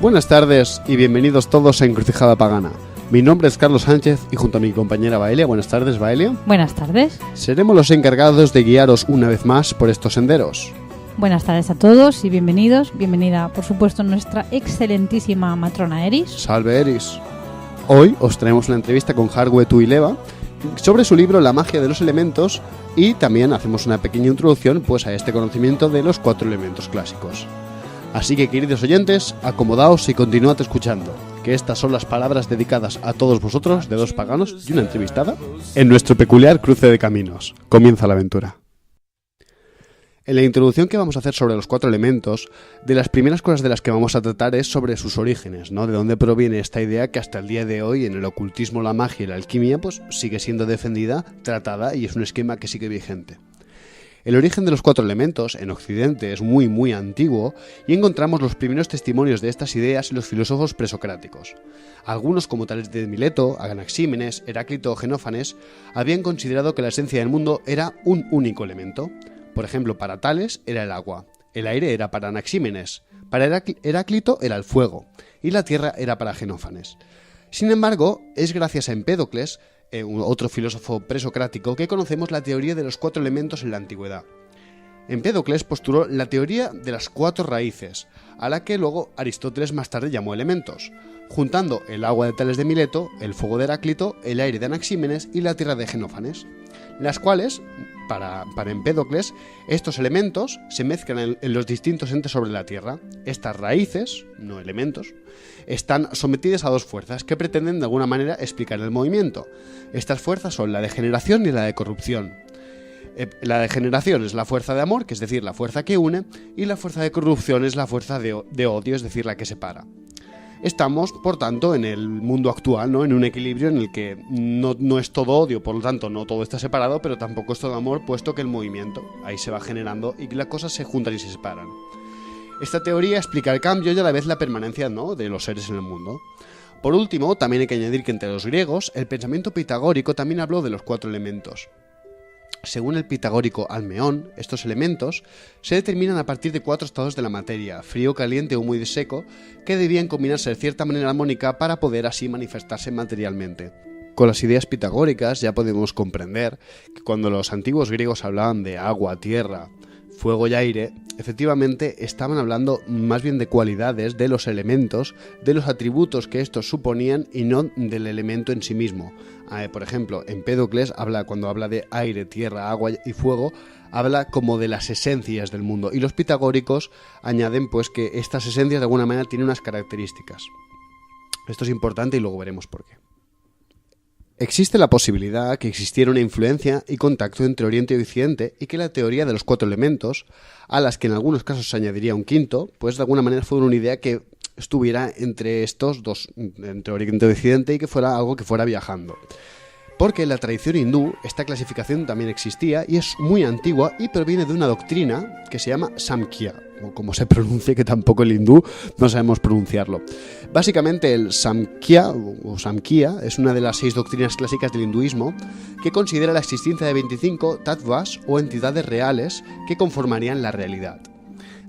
Buenas tardes y bienvenidos todos a Encrucijada Pagana. Mi nombre es Carlos Sánchez y junto a mi compañera Baelia. Buenas tardes, Baelia. Buenas tardes. Seremos los encargados de guiaros una vez más por estos senderos. Buenas tardes a todos y bienvenidos. Bienvenida, por supuesto, nuestra excelentísima matrona Eris. Salve, Eris. Hoy os traemos una entrevista con Harwe Tuileva sobre su libro La magia de los elementos y también hacemos una pequeña introducción pues, a este conocimiento de los 4 elementos clásicos. Así que, queridos oyentes, acomodaos y continuad escuchando, que estas son las palabras dedicadas a todos vosotros de 2 paganos y una entrevistada en nuestro peculiar cruce de caminos. Comienza la aventura. En la introducción que vamos a hacer sobre los 4 elementos, de las primeras cosas de las que vamos a tratar es sobre sus orígenes, ¿no? De dónde proviene esta idea que hasta el día de hoy en el ocultismo, la magia y la alquimia pues sigue siendo defendida, tratada y es un esquema que sigue vigente. El origen de los 4 elementos en Occidente es muy antiguo y encontramos los primeros testimonios de estas ideas en los filósofos presocráticos. Algunos, como Tales de Mileto, Anaxímenes, Heráclito o Genófanes, habían considerado que la esencia del mundo era un único elemento. Por ejemplo, para Tales era el agua, el aire era para Anaxímenes, para Heráclito era el fuego y la tierra era para Genófanes. Sin embargo, es gracias a Empédocles, otro filósofo presocrático, que conocemos la teoría de los 4 elementos en la antigüedad. Empédocles postuló la teoría de las 4 raíces, a la que luego Aristóteles más tarde llamó elementos, juntando el agua de Tales de Mileto, el fuego de Heráclito, el aire de Anaxímenes y la tierra de Genófanes, las cuales, para Empédocles, estos elementos se mezclan en los distintos entes sobre la Tierra. Estas raíces, no elementos, están sometidas a 2 fuerzas que pretenden de alguna manera explicar el movimiento. Estas fuerzas son la de generación y la de corrupción. La de generación es la fuerza de amor, que es decir, la fuerza que une, y la fuerza de corrupción es la fuerza de odio, es decir, la que separa. Estamos, por tanto, en el mundo actual, ¿no? En un equilibrio en el que no es todo odio, por lo tanto no todo está separado, pero tampoco es todo amor, puesto que el movimiento ahí se va generando y las cosas se juntan y se separan. Esta teoría explica el cambio y a la vez la permanencia, ¿no? De los seres en el mundo. Por último, también hay que añadir que entre los griegos, el pensamiento pitagórico también habló de los 4 elementos. Según el pitagórico Almeón, estos elementos se determinan a partir de 4 estados de la materia, frío, caliente, húmedo y seco, que debían combinarse de cierta manera armónica para poder así manifestarse materialmente. Con las ideas pitagóricas ya podemos comprender que cuando los antiguos griegos hablaban de agua, tierra, fuego y aire, efectivamente estaban hablando más bien de cualidades de los elementos, de los atributos que estos suponían y no del elemento en sí mismo. Por ejemplo, Empédocles cuando habla de aire, tierra, agua y fuego, habla como de las esencias del mundo, y los pitagóricos añaden pues que estas esencias de alguna manera tienen unas características. Esto es importante y luego veremos por qué. Existe la posibilidad que existiera una influencia y contacto entre Oriente y Occidente y que la teoría de los 4 elementos, a las que en algunos casos se añadiría un quinto, pues de alguna manera fuera una idea que estuviera entre estos 2, entre Oriente y Occidente, y que fuera algo que fuera viajando. Porque en la tradición hindú esta clasificación también existía y es muy antigua y proviene de una doctrina que se llama Samkhya, o como se pronuncia, que tampoco el hindú no sabemos pronunciarlo. Básicamente el Samkhya o Samkhya es una de las 6 doctrinas clásicas del hinduismo que considera la existencia de 25 tattvas o entidades reales que conformarían la realidad.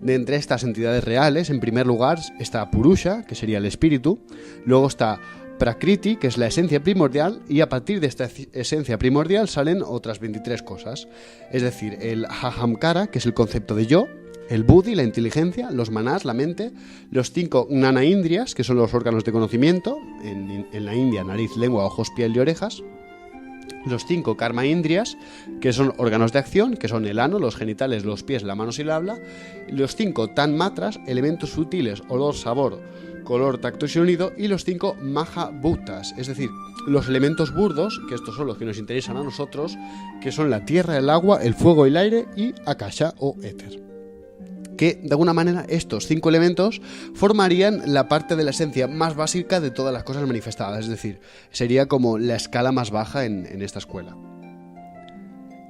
De entre estas entidades reales, en primer lugar está Purusha, que sería el espíritu, luego está Prakriti, que es la esencia primordial, y a partir de esta esencia primordial salen otras 23 cosas, es decir, el Ahamkara, que es el concepto de yo, el Buddhi, la inteligencia, los Manas, la mente, los 5 Gnana-indriyas, que son los órganos de conocimiento, en la India, nariz, lengua, ojos, piel y orejas, los 5 Karma-indriyas, que son órganos de acción, que son el ano, los genitales, los pies, las manos y el habla, los 5 Tanmatras, elementos sutiles, olor, sabor, color, tacto y sonido, y los 5 Mahabhutas, es decir, los elementos burdos, que estos son los que nos interesan a nosotros, que son la tierra, el agua, el fuego y el aire, y Akasha o éter. Que de alguna manera estos 5 elementos formarían la parte de la esencia más básica de todas las cosas manifestadas, es decir, sería como la escala más baja en esta escuela.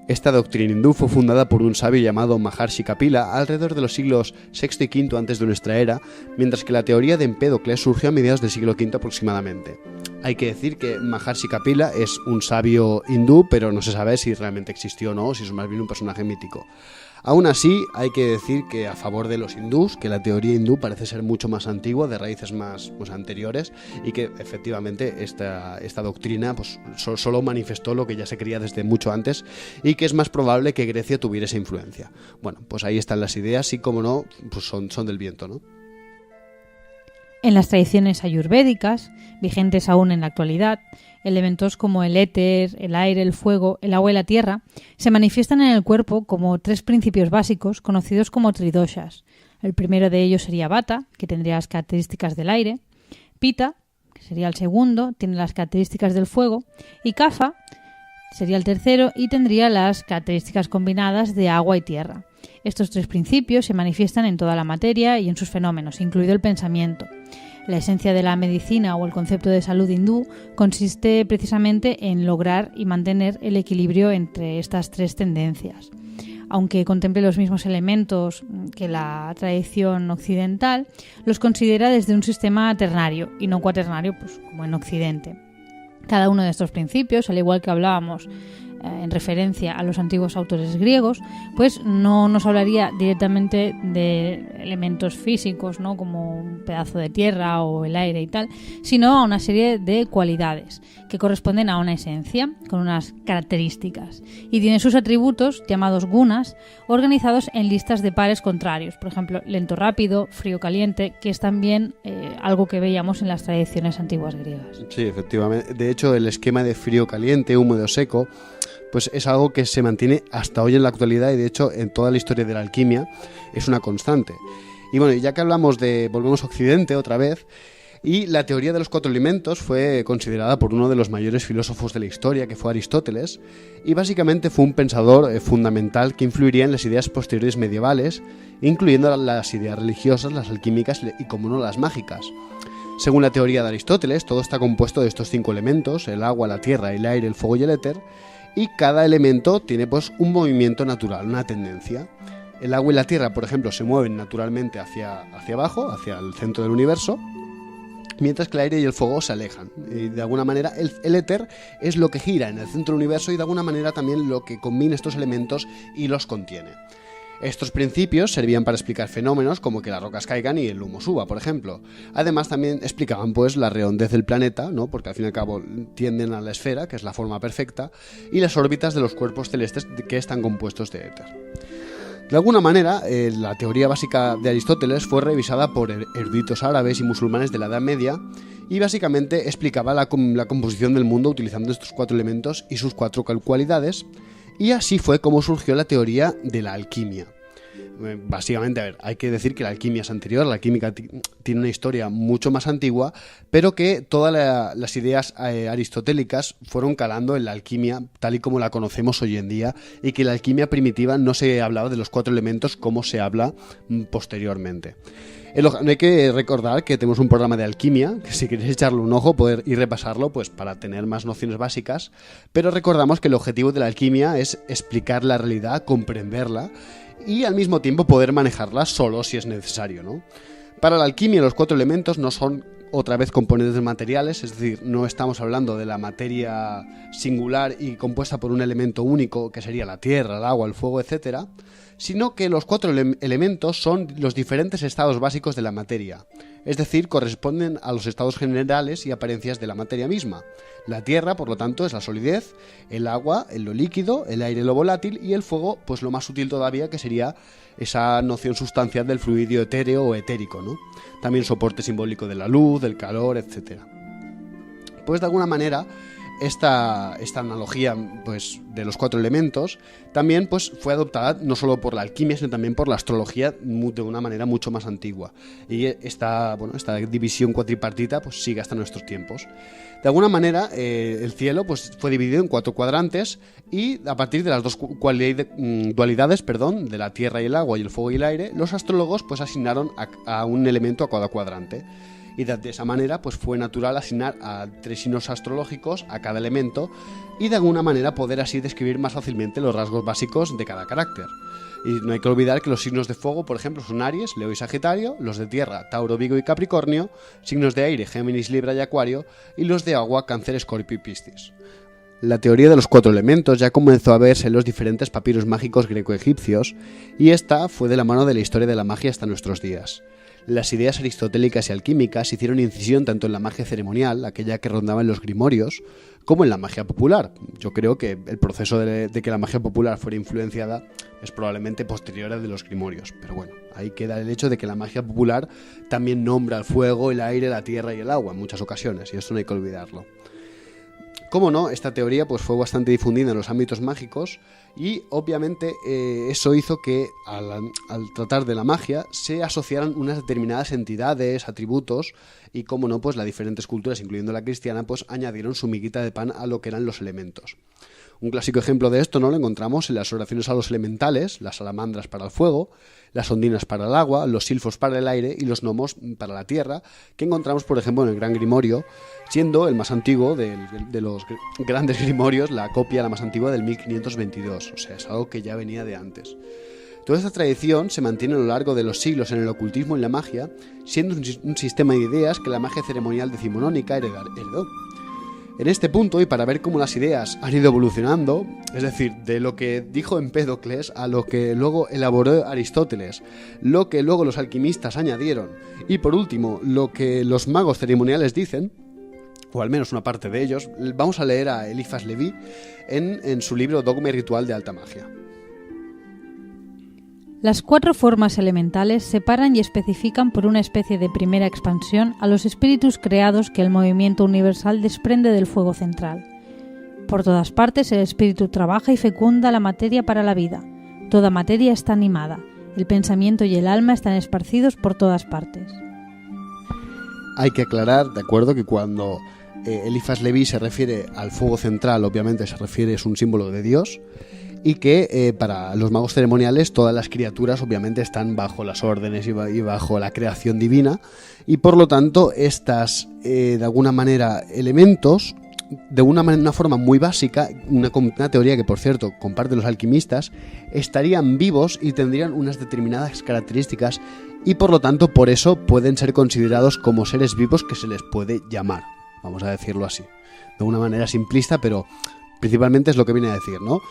Esta doctrina hindú fue fundada por un sabio llamado Maharshi Kapila alrededor de los siglos VI y V antes de nuestra era, mientras que la teoría de Empédocles surgió a mediados del siglo V aproximadamente. Hay que decir que Maharshi Kapila es un sabio hindú, pero no se sabe si realmente existió o no, o si es más bien un personaje mítico. Aún así, hay que decir que a favor de los hindús, que la teoría hindú parece ser mucho más antigua, de raíces más anteriores, y que efectivamente esta doctrina pues, solo manifestó lo que ya se creía desde mucho antes, y que es más probable que Grecia tuviera esa influencia. Bueno, pues ahí están las ideas, y como no, pues son del viento, ¿no? En las tradiciones ayurvédicas, vigentes aún en la actualidad, elementos como el éter, el aire, el fuego, el agua y la tierra se manifiestan en el cuerpo como 3 principios básicos conocidos como tridoshas. El primero de ellos sería Vata, que tendría las características del aire; Pitta, que sería el segundo, tiene las características del fuego; y Kapha sería el tercero y tendría las características combinadas de agua y tierra. Estos 3 principios se manifiestan en toda la materia y en sus fenómenos, incluido el pensamiento. La esencia de la medicina o el concepto de salud hindú consiste precisamente en lograr y mantener el equilibrio entre estas 3 tendencias. Aunque contemple los mismos elementos que la tradición occidental, los considera desde un sistema ternario y no cuaternario, pues, como en Occidente. Cada uno de estos principios, al igual que hablábamos en referencia a los antiguos autores griegos, pues no nos hablaría directamente de elementos físicos, ¿no?, como un pedazo de tierra o el aire y tal, sino a una serie de cualidades que corresponden a una esencia con unas características y tienen sus atributos llamados gunas, organizados en listas de pares contrarios, por ejemplo, lento rápido, frío caliente, que es también algo que veíamos en las tradiciones antiguas griegas. Sí, efectivamente. De hecho, el esquema de frío caliente, húmedo seco, pues es algo que se mantiene hasta hoy en la actualidad, y de hecho en toda la historia de la alquimia es una constante. Y bueno, ya que volvemos a Occidente otra vez, y la teoría de los 4 elementos fue considerada por uno de los mayores filósofos de la historia, que fue Aristóteles, y básicamente fue un pensador fundamental que influiría en las ideas posteriores medievales, incluyendo las ideas religiosas, las alquímicas y, como no, las mágicas. Según la teoría de Aristóteles, todo está compuesto de estos 5 elementos: el agua, la tierra, el aire, el fuego y el éter, y cada elemento tiene pues un movimiento natural, una tendencia. El agua y la tierra, por ejemplo, se mueven naturalmente hacia abajo, hacia el centro del universo, mientras que el aire y el fuego se alejan. Y de alguna manera el éter es lo que gira en el centro del universo y de alguna manera también lo que combina estos elementos y los contiene. Estos principios servían para explicar fenómenos como que las rocas caigan y el humo suba, por ejemplo. Además también explicaban pues la redondez del planeta, ¿no?, porque al fin y al cabo tienden a la esfera, que es la forma perfecta, y las órbitas de los cuerpos celestes que están compuestos de éter. De alguna manera, la teoría básica de Aristóteles fue revisada por eruditos árabes y musulmanes de la Edad Media, y básicamente explicaba la composición del mundo utilizando estos 4 elementos y sus 4 cualidades, y así fue como surgió la teoría de la alquimia. Básicamente, a ver, hay que decir que la alquimia es anterior, la química tiene una historia mucho más antigua, pero que todas las ideas aristotélicas fueron calando en la alquimia tal y como la conocemos hoy en día, y que la alquimia primitiva no se hablaba de los 4 elementos como se habla posteriormente. Hay que recordar que tenemos un programa de alquimia, que si queréis echarle un ojo, poder ir repasarlo pues para tener más nociones básicas, pero recordamos que el objetivo de la alquimia es explicar la realidad, comprenderla y al mismo tiempo poder manejarla solo si es necesario, ¿no? Para la alquimia los 4 elementos no son otra vez componentes materiales, es decir, no estamos hablando de la materia singular y compuesta por un elemento único que sería la tierra, el agua, el fuego, etcétera, sino que los 4 elementos son los diferentes estados básicos de la materia, es decir, corresponden a los estados generales y apariencias de la materia misma. La tierra, por lo tanto, es la solidez, el agua, lo líquido, el aire, lo volátil, y el fuego, pues lo más sutil todavía, que sería esa noción sustancial del fluido etéreo o etérico, ¿no? También soporte simbólico de la luz, del calor, etc. Pues de alguna manera esta analogía pues de los 4 elementos también pues fue adoptada no solo por la alquimia, sino también por la astrología de una manera mucho más antigua, y esta división cuatripartita pues sigue hasta nuestros tiempos. De alguna manera el cielo pues fue dividido en 4 cuadrantes, y a partir de las 2 dualidades de la tierra y el agua y el fuego y el aire, los astrólogos pues asignaron a un elemento a cada cuadrante. Y de esa manera pues fue natural asignar a 3 signos astrológicos a cada elemento, y de alguna manera poder así describir más fácilmente los rasgos básicos de cada carácter. Y no hay que olvidar que los signos de fuego, por ejemplo, son Aries, Leo y Sagitario; los de tierra, Tauro, Virgo y Capricornio; signos de aire, Géminis, Libra y Acuario; y los de agua, Cáncer, Escorpio y Piscis. La teoría de los 4 elementos ya comenzó a verse en los diferentes papiros mágicos greco-egipcios, y esta fue de la mano de la historia de la magia hasta nuestros días. Las ideas aristotélicas y alquímicas hicieron incisión tanto en la magia ceremonial, aquella que rondaba en los grimorios, como en la magia popular. Yo creo que el proceso de que la magia popular fuera influenciada es probablemente posterior al de los grimorios, pero bueno, ahí queda el hecho de que la magia popular también nombra el fuego, el aire, la tierra y el agua en muchas ocasiones, y eso no hay que olvidarlo. Cómo no, esta teoría pues fue bastante difundida en los ámbitos mágicos, y obviamente eso hizo que al tratar de la magia se asociaran unas determinadas entidades, atributos, y cómo no, pues las diferentes culturas, incluyendo la cristiana, pues añadieron su miguita de pan a lo que eran los elementos. Un clásico ejemplo de esto, ¿no?, lo encontramos en las oraciones a los elementales, las salamandras para el fuego, las ondinas para el agua, los silfos para el aire y los gnomos para la tierra, que encontramos, por ejemplo, en el Gran Grimorio, siendo el más antiguo de los grandes grimorios, la copia la más antigua del 1522, o sea, es algo que ya venía de antes. Toda esta tradición se mantiene a lo largo de los siglos en el ocultismo y la magia, siendo un sistema de ideas que la magia ceremonial decimonónica heredó. En este punto, y para ver cómo las ideas han ido evolucionando, es decir, de lo que dijo Empédocles a lo que luego elaboró Aristóteles, lo que luego los alquimistas añadieron, y por último, lo que los magos ceremoniales dicen, o al menos una parte de ellos, vamos a leer a Eliphas Levi en su libro Dogma y Ritual de Alta Magia. Las 4 formas elementales separan y especifican por una especie de primera expansión a los espíritus creados que el movimiento universal desprende del fuego central. Por todas partes el espíritu trabaja y fecunda la materia para la vida. Toda materia está animada. El pensamiento y el alma están esparcidos por todas partes. Hay que aclarar, de acuerdo, que cuando Eliphas Levi se refiere al fuego central, obviamente se refiere, es un símbolo de Dios, y que para los magos ceremoniales todas las criaturas obviamente están bajo las órdenes y bajo la creación divina, y por lo tanto estas de alguna manera elementos, de una forma muy básica, una teoría que por cierto comparten los alquimistas, estarían vivos y tendrían unas determinadas características, y por lo tanto por eso pueden ser considerados como seres vivos que se les puede llamar, vamos a decirlo así, de una manera simplista, pero principalmente es lo que viene a decir, ¿no?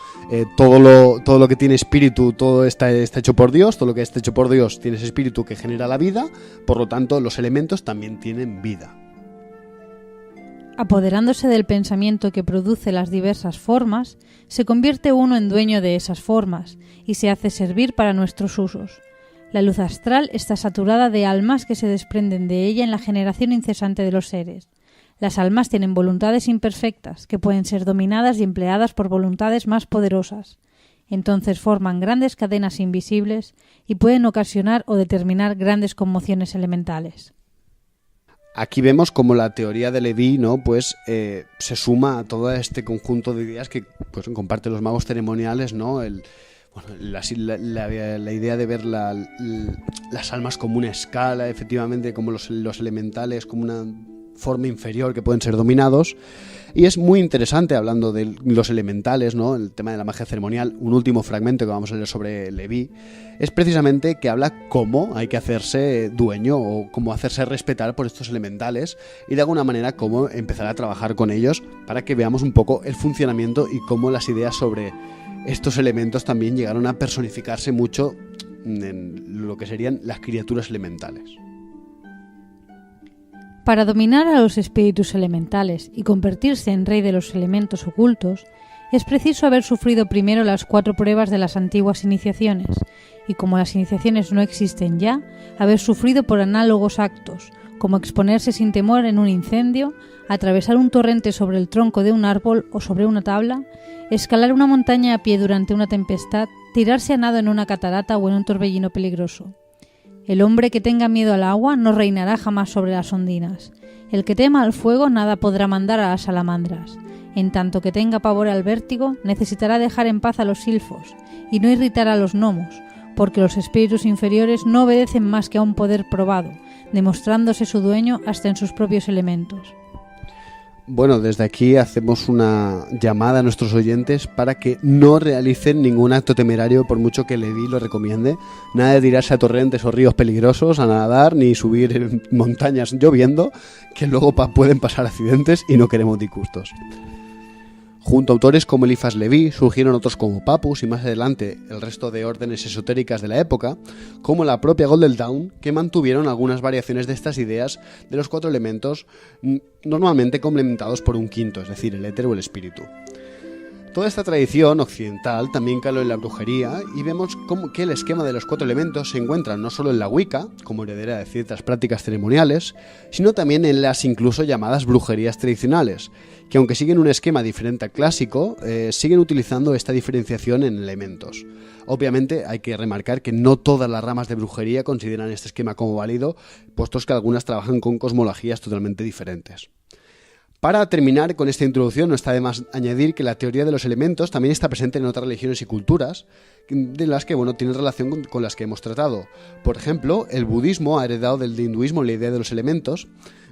Todo lo que tiene espíritu, todo está hecho por Dios, todo lo que está hecho por Dios tiene ese espíritu que genera la vida, por lo tanto los elementos también tienen vida. Apoderándose del pensamiento que produce las diversas formas, se convierte uno en dueño de esas formas y se hace servir para nuestros usos. La luz astral está saturada de almas que se desprenden de ella en la generación incesante de los seres. Las almas tienen voluntades imperfectas, que pueden ser dominadas y empleadas por voluntades más poderosas. Entonces forman grandes cadenas invisibles y pueden ocasionar o determinar grandes conmociones elementales. Aquí vemos como la teoría de Levi, ¿no?, pues se suma a todo este conjunto de ideas que pues comparten los magos ceremoniales, ¿no? La idea de ver las almas como una escala, efectivamente, como los elementales como una forma inferior que pueden ser dominados. Y es muy interesante, hablando de los elementales, ¿no?, el tema de la magia ceremonial, un último fragmento que vamos a leer sobre Levi, es precisamente que habla cómo hay que hacerse dueño o cómo hacerse respetar por estos elementales, y de alguna manera cómo empezar a trabajar con ellos para que veamos un poco el funcionamiento y cómo las ideas sobre estos elementos también llegaron a personificarse mucho en lo que serían las criaturas elementales. Para dominar a los espíritus elementales y convertirse en rey de los elementos ocultos, es preciso haber sufrido primero las 4 pruebas de las antiguas iniciaciones, y como las iniciaciones no existen ya, haber sufrido por análogos actos, como exponerse sin temor en un incendio, atravesar un torrente sobre el tronco de un árbol o sobre una tabla, escalar una montaña a pie durante una tempestad, tirarse a nado en una catarata o en un torbellino peligroso. El hombre que tenga miedo al agua no reinará jamás sobre las ondinas. El que tema al fuego nada podrá mandar a las salamandras. En tanto que tenga pavor al vértigo, necesitará dejar en paz a los silfos y no irritar a los gnomos, porque los espíritus inferiores no obedecen más que a un poder probado, demostrándose su dueño hasta en sus propios elementos. Bueno, desde aquí hacemos una llamada a nuestros oyentes para que no realicen ningún acto temerario, por mucho que Levi lo recomiende. Nada de tirarse a torrentes o ríos peligrosos, a nadar, ni subir en montañas lloviendo, que luego pueden pasar accidentes y no queremos disgustos. Junto a autores como Eliphas Leví surgieron otros como Pappus y más adelante el resto de órdenes esotéricas de la época, como la propia Golden Dawn, que mantuvieron algunas variaciones de estas ideas de los 4 elementos, normalmente complementados por un quinto, es decir, el éter o el espíritu. Toda esta tradición occidental también caló en la brujería y vemos que el esquema de los 4 elementos se encuentra no solo en la Wicca, como heredera de ciertas prácticas ceremoniales, sino también en las incluso llamadas brujerías tradicionales, que aunque siguen un esquema diferente al clásico, siguen utilizando esta diferenciación en elementos. Obviamente hay que remarcar que no todas las ramas de brujería consideran este esquema como válido, puestos que algunas trabajan con cosmologías totalmente diferentes. Para terminar con esta introducción, no está de más añadir que la teoría de los elementos también está presente en otras religiones y culturas, de las que tienen relación con las que hemos tratado. Por ejemplo, el budismo ha heredado del hinduismo la idea de los elementos,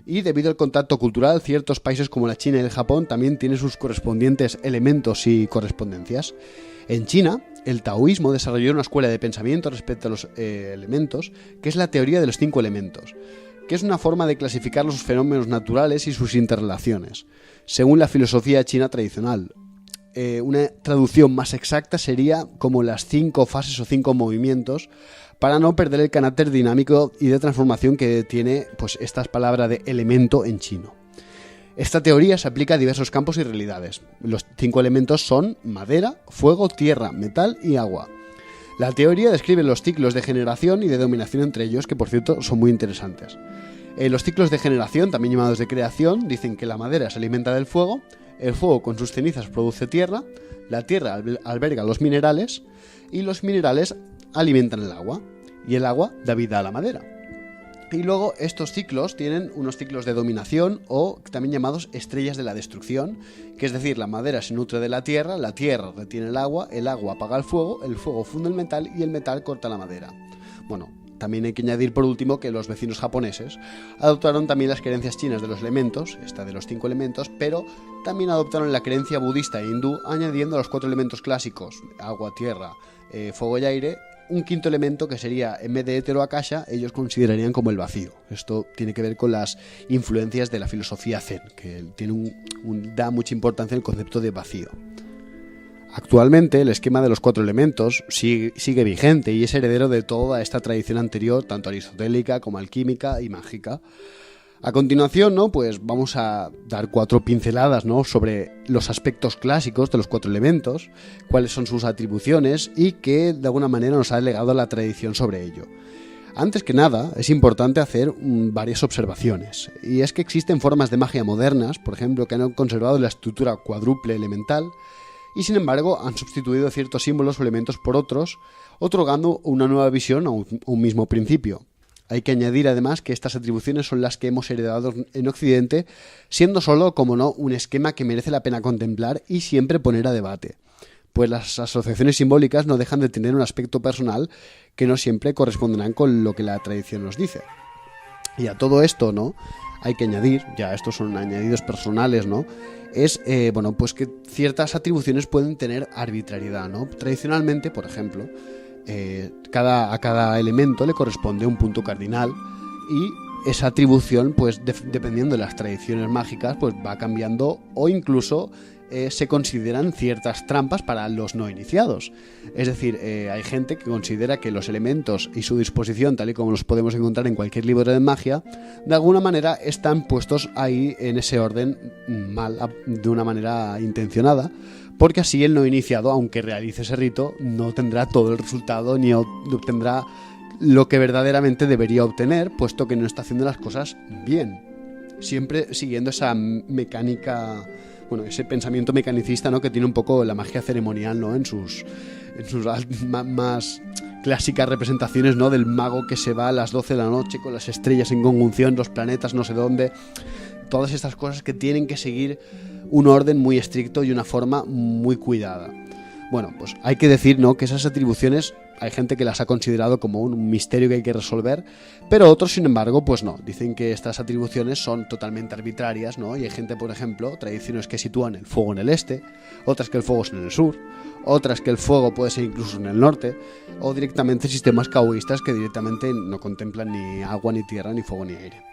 y debido al contacto cultural, ciertos países como la China y el Japón también tienen sus correspondientes elementos y correspondencias. En China, el taoísmo desarrolló una escuela de pensamiento respecto a los elementos, que es la teoría de los 5 elementos, que es una forma de clasificar los fenómenos naturales y sus interrelaciones, según la filosofía china tradicional. Una traducción más exacta sería como las 5 fases o 5 movimientos, para no perder el carácter dinámico y de transformación que tiene esta palabra de elemento en chino. Esta teoría se aplica a diversos campos y realidades. Los 5 elementos son madera, fuego, tierra, metal y agua. La teoría describe los ciclos de generación y de dominación entre ellos, que por cierto son muy interesantes. Los ciclos de generación, también llamados de creación, dicen que la madera se alimenta del fuego, el fuego con sus cenizas produce tierra, la tierra alberga los minerales y los minerales alimentan el agua, y el agua da vida a la madera. Y luego estos ciclos tienen unos ciclos de dominación o también llamados estrellas de la destrucción, que es decir, la madera se nutre de la tierra retiene el agua apaga el fuego funde el metal y el metal corta la madera. Bueno, también hay que añadir por último que los vecinos japoneses adoptaron también las creencias chinas de los elementos, esta de los 5 elementos, pero también adoptaron la creencia budista e hindú añadiendo los 4 elementos clásicos, agua, tierra, fuego y aire, un quinto elemento que sería, en vez de éter o akasha, ellos considerarían como el vacío. Esto tiene que ver con las influencias de la filosofía zen, que tiene da mucha importancia al concepto de vacío. Actualmente el esquema de los 4 elementos sigue vigente y es heredero de toda esta tradición anterior, tanto aristotélica como alquímica y mágica. A continuación, pues vamos a dar 4 pinceladas, sobre los aspectos clásicos de los 4 elementos, cuáles son sus atribuciones y qué de alguna manera nos ha legado la tradición sobre ello. Antes que nada, es importante hacer varias observaciones, y es que existen formas de magia modernas, por ejemplo, que han conservado la estructura cuádruple elemental y sin embargo han sustituido ciertos símbolos o elementos por otros, otorgando una nueva visión a un mismo principio. Hay que añadir además que estas atribuciones son las que hemos heredado en Occidente, siendo solo, como no, un esquema que merece la pena contemplar y siempre poner a debate, pues las asociaciones simbólicas no dejan de tener un aspecto personal que no siempre corresponderán con lo que la tradición nos dice. Y a todo esto, hay que añadir, ya estos son añadidos personales, es pues que ciertas atribuciones pueden tener arbitrariedad, Tradicionalmente, por ejemplo, a cada elemento le corresponde un punto cardinal y esa atribución, dependiendo de las tradiciones mágicas, va cambiando o incluso se consideran ciertas trampas para los no iniciados. Es decir, hay gente que considera que los elementos y su disposición, tal y como los podemos encontrar en cualquier libro de magia, de alguna manera están puestos ahí en ese orden mal, de una manera intencionada, porque así el no iniciado, aunque realice ese rito, no tendrá todo el resultado ni obtendrá lo que verdaderamente debería obtener, puesto que no está haciendo las cosas bien. Siempre siguiendo esa mecánica, ese pensamiento mecanicista, que tiene un poco la magia ceremonial, en sus más clásicas representaciones, del mago que se va a las 12 de la noche con las estrellas en conjunción, los planetas no sé dónde, todas estas cosas que tienen que seguir un orden muy estricto y una forma muy cuidada. Pues hay que decir, que esas atribuciones hay gente que las ha considerado como un misterio que hay que resolver, pero otros, sin embargo, no. Dicen que estas atribuciones son totalmente arbitrarias, y hay gente, por ejemplo, tradiciones que sitúan el fuego en el este, otras que el fuego es en el sur, otras que el fuego puede ser incluso en el norte, o directamente sistemas caoístas que directamente no contemplan ni agua, ni tierra, ni fuego, ni aire.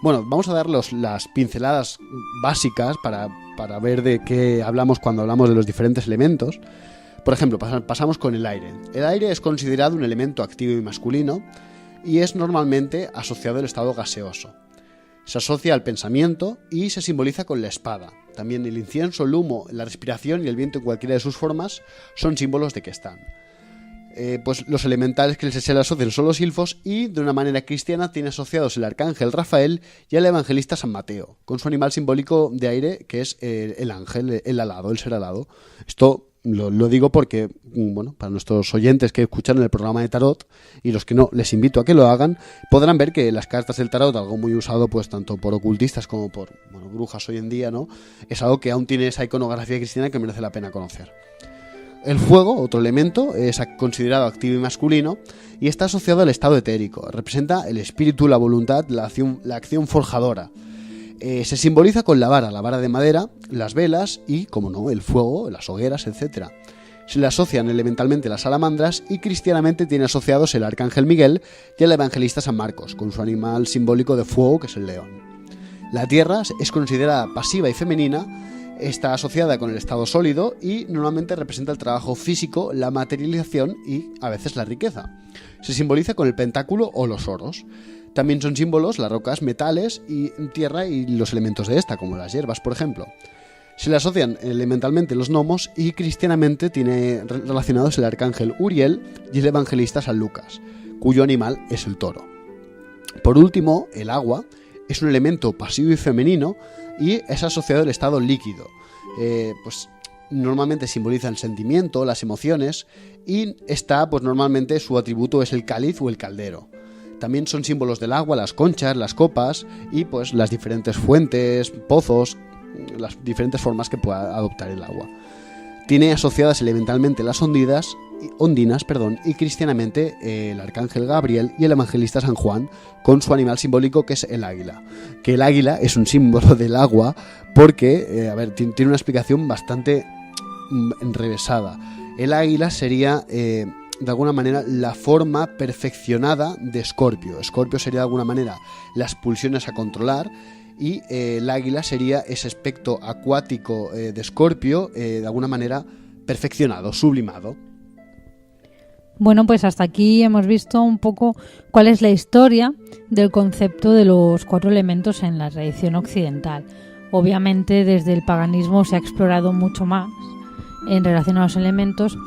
Bueno, vamos a dar las pinceladas básicas para ver de qué hablamos cuando hablamos de los diferentes elementos. Por ejemplo, pasamos con el aire. El aire es considerado un elemento activo y masculino y es normalmente asociado al estado gaseoso. Se asocia al pensamiento y se simboliza con la espada. También el incienso, el humo, la respiración y el viento en cualquiera de sus formas son símbolos de que están. Pues los elementales que se le asocian son los silfos y de una manera cristiana tiene asociados el arcángel Rafael y el evangelista San Mateo, con su animal simbólico de aire que es el ángel, el alado, el ser alado. Esto lo digo porque, bueno, para nuestros oyentes que escucharon el programa de tarot y los que no, les invito a que lo hagan, podrán ver que las cartas del tarot, algo muy usado pues tanto por ocultistas como por brujas hoy en día, ¿no? Es algo que aún tiene esa iconografía cristiana que merece la pena conocer. El fuego, otro elemento, es considerado activo y masculino y está asociado al estado etérico. Representa el espíritu, la voluntad, la acción forjadora. Se simboliza con la vara de madera, las velas y, como no, el fuego, las hogueras, etc. Se le asocian elementalmente las salamandras y cristianamente tiene asociados el arcángel Miguel y el evangelista San Marcos, con su animal simbólico de fuego que es el león. La tierra es considerada pasiva y femenina. Está asociada con el estado sólido y normalmente representa el trabajo físico, la materialización y a veces la riqueza. Se simboliza con el pentáculo o los oros. También son símbolos las rocas, metales y tierra y los elementos de esta, como las hierbas, por ejemplo. Se le asocian elementalmente los gnomos y cristianamente tiene relacionados el arcángel Uriel y el evangelista San Lucas, cuyo animal es el toro. Por último, el agua es un elemento pasivo y femenino y es asociado al estado líquido. Pues normalmente simboliza el sentimiento, las emociones y normalmente su atributo es el cáliz o el caldero. También son símbolos del agua, las conchas, las copas y pues las diferentes fuentes, pozos, las diferentes formas que pueda adoptar el agua. Tiene asociadas elementalmente las ondinas, y cristianamente el arcángel Gabriel y el evangelista San Juan con su animal simbólico que es el águila. Que el águila es un símbolo del agua porque, tiene una explicación bastante enrevesada. El águila sería, de alguna manera, la forma perfeccionada de Escorpio. Escorpio sería, de alguna manera, las pulsiones a controlar y el águila sería ese aspecto acuático de Escorpio, de alguna manera, perfeccionado, sublimado. Bueno, pues hasta aquí hemos visto un poco cuál es la historia del concepto de los 4 elementos en la tradición occidental. Obviamente desde el paganismo se ha explorado mucho más en relación a los elementos,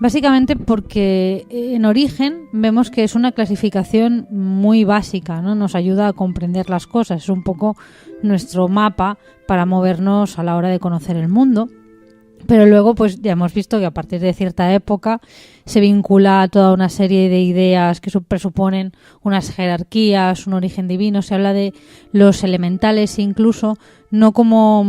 básicamente porque en origen vemos que es una clasificación muy básica, ¿no? Nos ayuda a comprender las cosas, es un poco nuestro mapa para movernos a la hora de conocer el mundo. Pero luego pues ya hemos visto que a partir de cierta época se vincula a toda una serie de ideas que presuponen unas jerarquías, un origen divino. Se habla de los elementales incluso no como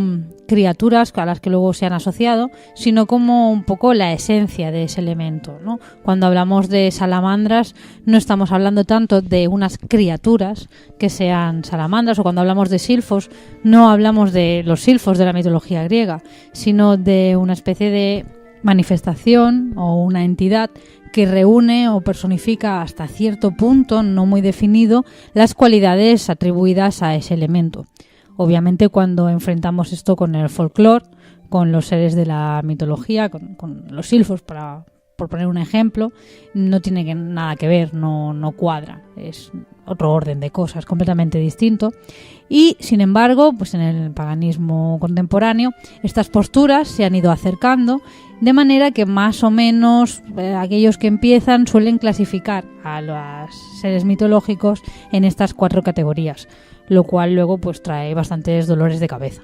criaturas a las que luego se han asociado, sino como un poco la esencia de ese elemento, ¿no? Cuando hablamos de salamandras no estamos hablando tanto de unas criaturas que sean salamandras, o cuando hablamos de silfos no hablamos de los silfos de la mitología griega, sino de una especie de manifestación o una entidad que reúne o personifica hasta cierto punto, no muy definido, las cualidades atribuidas a ese elemento. Obviamente cuando enfrentamos esto con el folclore, con los seres de la mitología, con los silfos, por poner un ejemplo, no tiene nada que ver, no cuadra, es otro orden de cosas completamente distinto. Y sin embargo, pues en el paganismo contemporáneo estas posturas se han ido acercando, de manera que más o menos aquellos que empiezan suelen clasificar a los seres mitológicos en estas 4 categorías, lo cual luego pues trae bastantes dolores de cabeza.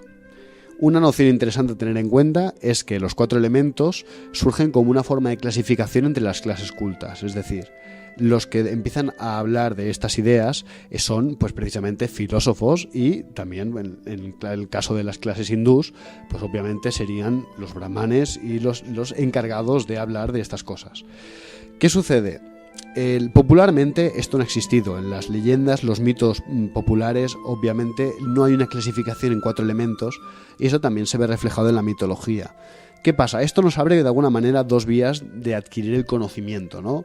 Una noción interesante a tener en cuenta es que los 4 elementos surgen como una forma de clasificación entre las clases cultas, es decir, los que empiezan a hablar de estas ideas son pues precisamente filósofos y también en el caso de las clases hindús pues obviamente serían los brahmanes y los encargados de hablar de estas cosas. ¿Qué sucede? Popularmente esto no ha existido. En las leyendas, los mitos populares, obviamente no hay una clasificación en 4 elementos, y eso también se ve reflejado en la mitología. ¿Qué pasa? Esto nos abre de alguna manera 2 vías de adquirir el conocimiento, ¿no?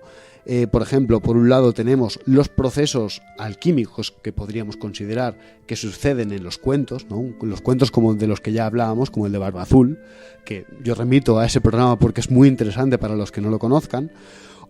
Por ejemplo, por un lado tenemos los procesos alquímicos que podríamos considerar que suceden en los cuentos, ¿no? Los cuentos como de los que ya hablábamos, como el de Barba Azul, que yo remito a ese programa porque es muy interesante para los que no lo conozcan.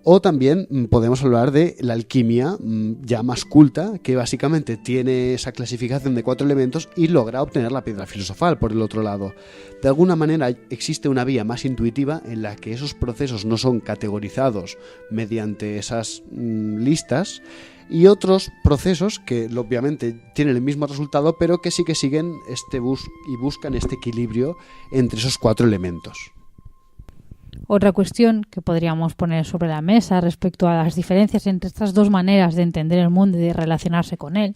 O también podemos hablar de la alquimia ya más culta, que básicamente tiene esa clasificación de 4 elementos y logra obtener la piedra filosofal por el otro lado. De alguna manera existe una vía más intuitiva en la que esos procesos no son categorizados mediante esas listas, y otros procesos que obviamente tienen el mismo resultado, pero que sí que siguen y buscan este equilibrio entre esos 4 elementos. Otra cuestión que podríamos poner sobre la mesa respecto a las diferencias entre estas 2 maneras de entender el mundo y de relacionarse con él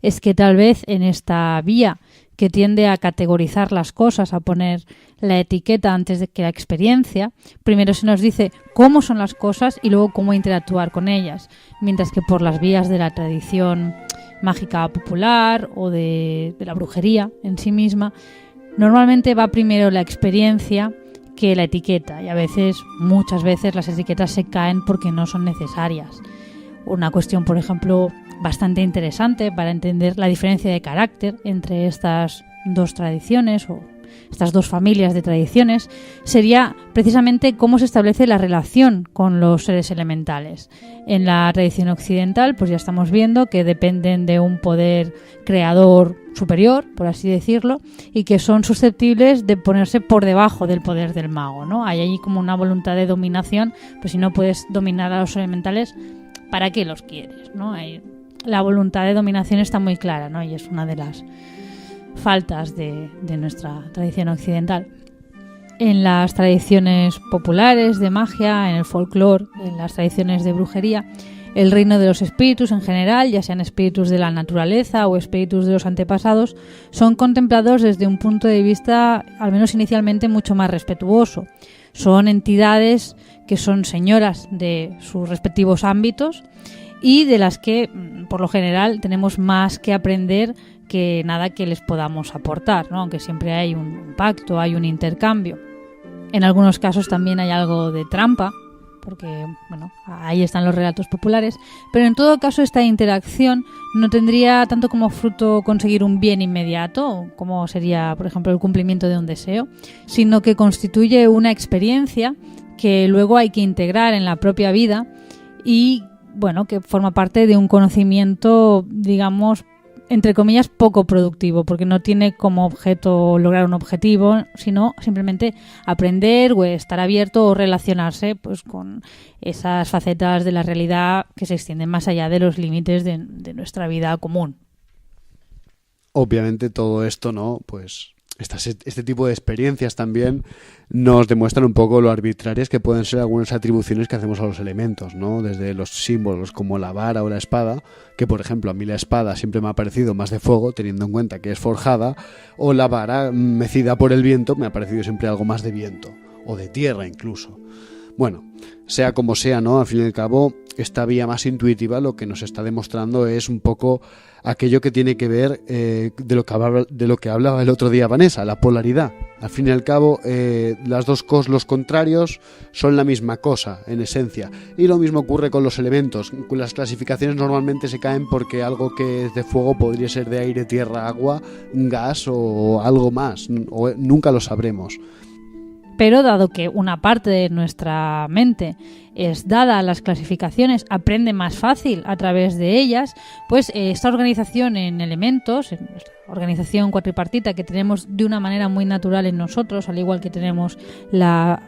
es que tal vez en esta vía que tiende a categorizar las cosas, a poner la etiqueta antes de que la experiencia, primero se nos dice cómo son las cosas y luego cómo interactuar con ellas, mientras que por las vías de la tradición mágica popular o de la brujería en sí misma, normalmente va primero la experiencia que la etiqueta, y muchas veces las etiquetas se caen porque no son necesarias. Una cuestión, por ejemplo, bastante interesante para entender la diferencia de carácter entre estas 2 tradiciones o estas 2 familias de tradiciones sería precisamente cómo se establece la relación con los seres elementales. En la tradición occidental, pues ya estamos viendo que dependen de un poder creador superior, por así decirlo, y que son susceptibles de ponerse por debajo del poder del mago, ¿no? Hay ahí como una voluntad de dominación, pues si no puedes dominar a los elementales, ¿para qué los quieres, ¿no? La voluntad de dominación está muy clara, ¿no? Y es una de las faltas de nuestra tradición occidental. En las tradiciones populares de magia, en el folclore, en las tradiciones de brujería, el reino de los espíritus en general, ya sean espíritus de la naturaleza o espíritus de los antepasados, son contemplados desde un punto de vista, al menos inicialmente, mucho más respetuoso. Son entidades que son señoras de sus respectivos ámbitos y de las que, por lo general, tenemos más que aprender que nada que les podamos aportar, ¿no? Aunque siempre hay un pacto, hay un intercambio. En algunos casos también hay algo de trampa, porque bueno, ahí están los relatos populares, pero en todo caso esta interacción no tendría tanto como fruto conseguir un bien inmediato, como sería, por ejemplo, el cumplimiento de un deseo, sino que constituye una experiencia que luego hay que integrar en la propia vida y, bueno, que forma parte de un conocimiento, digamos, entre comillas, poco productivo, porque no tiene como objeto lograr un objetivo, sino simplemente aprender o estar abierto o relacionarse pues con esas facetas de la realidad que se extienden más allá de los límites de nuestra vida común. Obviamente todo esto, ¿no? Pues este tipo de experiencias también nos demuestran un poco lo arbitrarias que pueden ser algunas atribuciones que hacemos a los elementos, ¿no? Desde los símbolos como la vara o la espada, que por ejemplo a mí la espada siempre me ha parecido más de fuego, teniendo en cuenta que es forjada, o la vara mecida por el viento me ha parecido siempre algo más de viento, o de tierra incluso. Bueno, sea como sea, ¿no? Al fin y al cabo, esta vía más intuitiva lo que nos está demostrando es un poco aquello que tiene que ver de lo que hablaba el otro día Vanessa, la polaridad. Al fin y al cabo, los contrarios son la misma cosa, en esencia. Y lo mismo ocurre con los elementos. Las clasificaciones normalmente se caen porque algo que es de fuego podría ser de aire, tierra, agua, gas o algo más. O nunca lo sabremos. Pero dado que una parte de nuestra mente es dada a las clasificaciones, aprende más fácil a través de ellas, pues esta organización en elementos, esta organización cuatripartita que tenemos de una manera muy natural en nosotros, al igual que tenemos la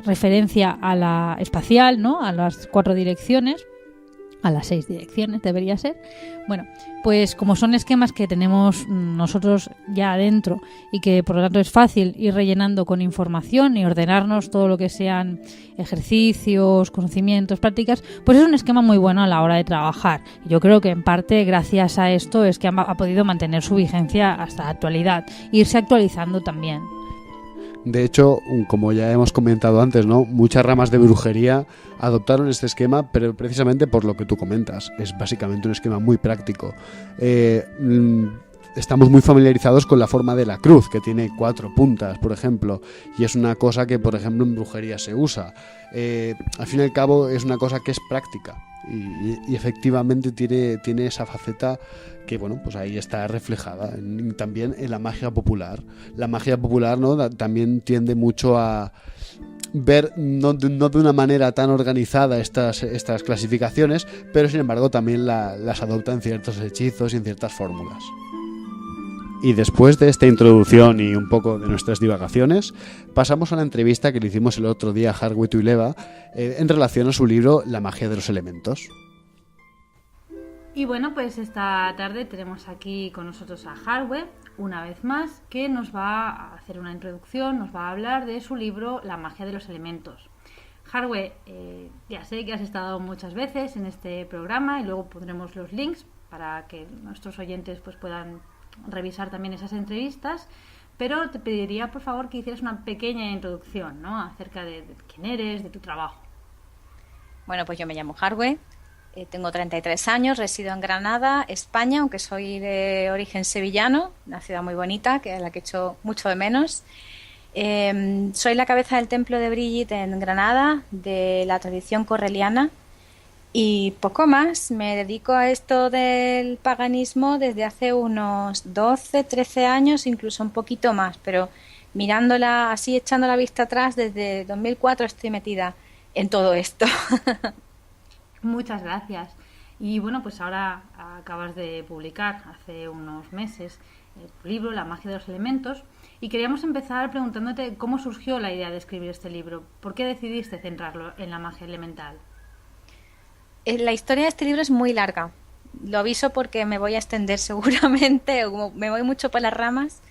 referencia a la espacial, ¿no? A las 4 direcciones, a las 6 direcciones debería ser. Bueno, pues como son esquemas que tenemos nosotros ya adentro y que por lo tanto es fácil ir rellenando con información y ordenarnos todo lo que sean ejercicios, conocimientos, prácticas, pues es un esquema muy bueno a la hora de trabajar. Yo creo que en parte gracias a esto es que ha podido mantener su vigencia hasta la actualidad e irse actualizando también. De hecho, como ya hemos comentado antes, ¿no? Muchas ramas de brujería adoptaron este esquema, pero precisamente por lo que tú comentas. Es básicamente un esquema muy práctico. Estamos muy familiarizados con la forma de la cruz, que tiene 4 puntas, por ejemplo, y es una cosa que, por ejemplo, en brujería se usa. Al fin y al cabo, es una cosa que es práctica y efectivamente tiene esa faceta que, bueno, pues ahí está reflejada también en la magia popular. La magia popular, ¿no? También tiende mucho a ver no de una manera tan organizada estas clasificaciones, pero sin embargo también las adopta en ciertos hechizos y en ciertas fórmulas. Y después de esta introducción y un poco de nuestras divagaciones, pasamos a la entrevista que le hicimos el otro día a Harwe Tuileva en relación a su libro La magia de los elementos. Y bueno, pues esta tarde tenemos aquí con nosotros a Harwe, una vez más, que nos va a hacer una introducción, nos va a hablar de su libro La magia de los elementos. Harwe, ya sé que has estado muchas veces en este programa y luego pondremos los links para que nuestros oyentes pues puedan revisar también esas entrevistas, pero te pediría por favor que hicieras una pequeña introducción, ¿no? Acerca de quién eres, de tu trabajo. Bueno, pues yo me llamo Harwe, tengo 33 años, resido en Granada, España, aunque soy de origen sevillano, una ciudad muy bonita, que es la que echo mucho de menos. Soy la cabeza del templo de Brigitte en Granada, de la tradición correliana. Y poco más, me dedico a esto del paganismo desde hace unos 12, 13 años, incluso un poquito más, pero mirándola así, echando la vista atrás, desde 2004 estoy metida en todo esto. Muchas gracias. Y bueno, pues ahora acabas de publicar hace unos meses tu libro, La magia de los elementos, y queríamos empezar preguntándote cómo surgió la idea de escribir este libro. ¿Por qué decidiste centrarlo en la magia elemental? La historia de este libro es muy larga. Lo aviso porque me voy a extender seguramente, o como me voy mucho por las ramas.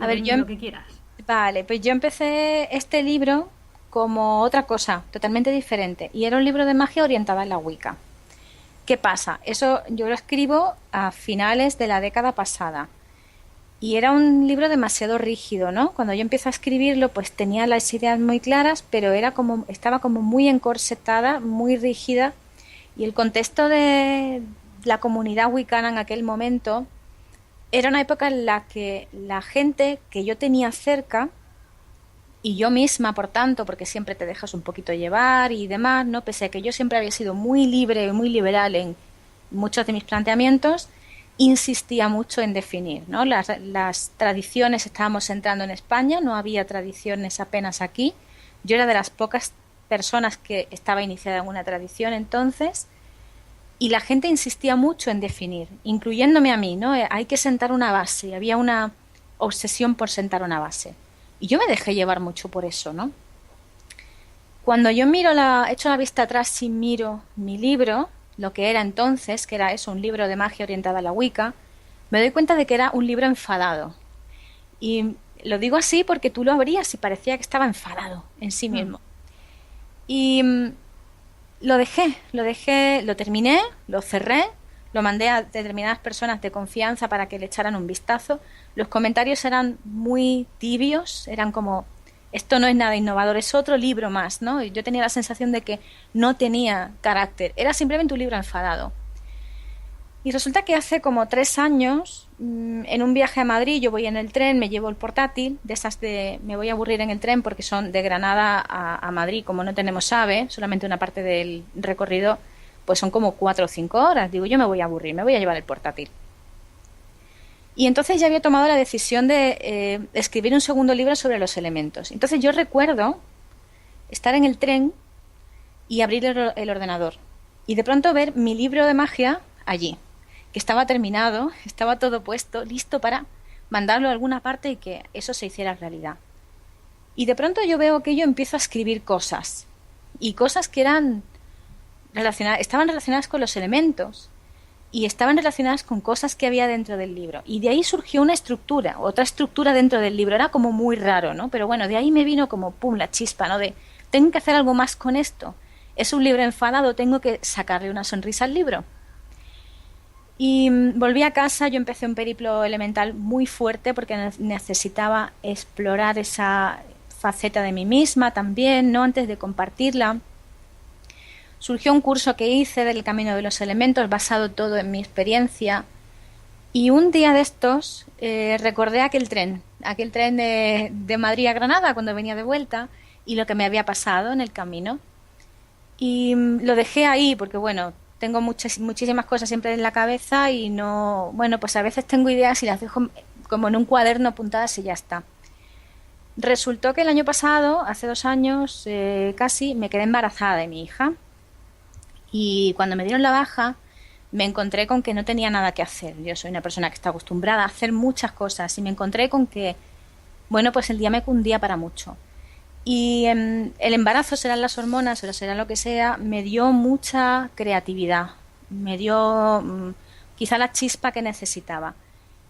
A ver, lo que quieras. Vale, pues yo empecé este libro como otra cosa, totalmente diferente. Y era un libro de magia orientada en la Wicca. ¿Qué pasa? Eso yo lo escribo a finales de la década pasada. Y era un libro demasiado rígido, ¿no? Cuando yo empecé a escribirlo, pues tenía las ideas muy claras, pero estaba como muy encorsetada, muy rígida. Y el contexto de la comunidad wicana en aquel momento era una época en la que la gente que yo tenía cerca, y yo misma, por tanto, porque siempre te dejas un poquito llevar y demás, ¿no? Pese a que yo siempre había sido muy libre y muy liberal en muchos de mis planteamientos, insistía mucho en definir, ¿no? Las tradiciones, estábamos entrando en España, no había tradiciones apenas aquí. Yo era de las pocas personas que estaba iniciada en una tradición entonces, y la gente insistía mucho en definir, incluyéndome a mí, ¿no? Hay que sentar una base, había una obsesión por sentar una base. Y yo me dejé llevar mucho por eso, ¿no? Cuando yo echo la vista atrás y miro mi libro, lo que era entonces, que era eso, un libro de magia orientada a la Wicca, me doy cuenta de que era un libro enfadado. Y lo digo así porque tú lo abrías y parecía que estaba enfadado en sí mismo. Y lo terminé, lo cerré, lo mandé a determinadas personas de confianza para que le echaran un vistazo. Los comentarios eran muy tibios, eran como, esto no es nada innovador, es otro libro más, ¿no? Y yo tenía la sensación de que no tenía carácter, era simplemente un libro enfadado. Y resulta que hace como 3 años, en un viaje a Madrid, yo voy en el tren, me llevo el portátil, me voy a aburrir en el tren porque son de Granada a Madrid, como no tenemos AVE, solamente una parte del recorrido, pues son como 4 o 5 horas. Digo, yo me voy a aburrir, me voy a llevar el portátil. Y entonces ya había tomado la decisión de escribir un segundo libro sobre los elementos. Entonces yo recuerdo estar en el tren y abrir el ordenador y de pronto ver mi libro de magia allí, que estaba terminado, estaba todo puesto, listo para mandarlo a alguna parte y que eso se hiciera realidad. Y de pronto yo veo que yo empiezo a escribir cosas, y cosas que estaban relacionadas con los elementos, y estaban relacionadas con cosas que había dentro del libro. Y de ahí surgió otra estructura dentro del libro. Era como muy raro, ¿no? Pero bueno, de ahí me vino como pum, la chispa, ¿no? De, tengo que hacer algo más con esto. Es un libro enfadado, tengo que sacarle una sonrisa al libro. Y volví a casa, yo empecé un periplo elemental muy fuerte porque necesitaba explorar faceta de mí misma también, ¿no? Antes de compartirla. Surgió un curso que hice del Camino de los Elementos, basado todo en mi experiencia. Y un día de estos recordé aquel tren de Madrid a Granada cuando venía de vuelta y lo que me había pasado en el camino. Y lo dejé ahí porque, bueno, tengo muchísimas cosas siempre en la cabeza y no, bueno, pues a veces tengo ideas y las dejo como en un cuaderno apuntadas y ya está. Resultó que el año pasado, hace 2 años casi, me quedé embarazada de mi hija y cuando me dieron la baja me encontré con que no tenía nada que hacer. Yo soy una persona que está acostumbrada a hacer muchas cosas y me encontré con que, bueno, pues el día me cundía para mucho. Y el embarazo, serán las hormonas o será lo que sea, me dio mucha creatividad, me dio quizá la chispa que necesitaba.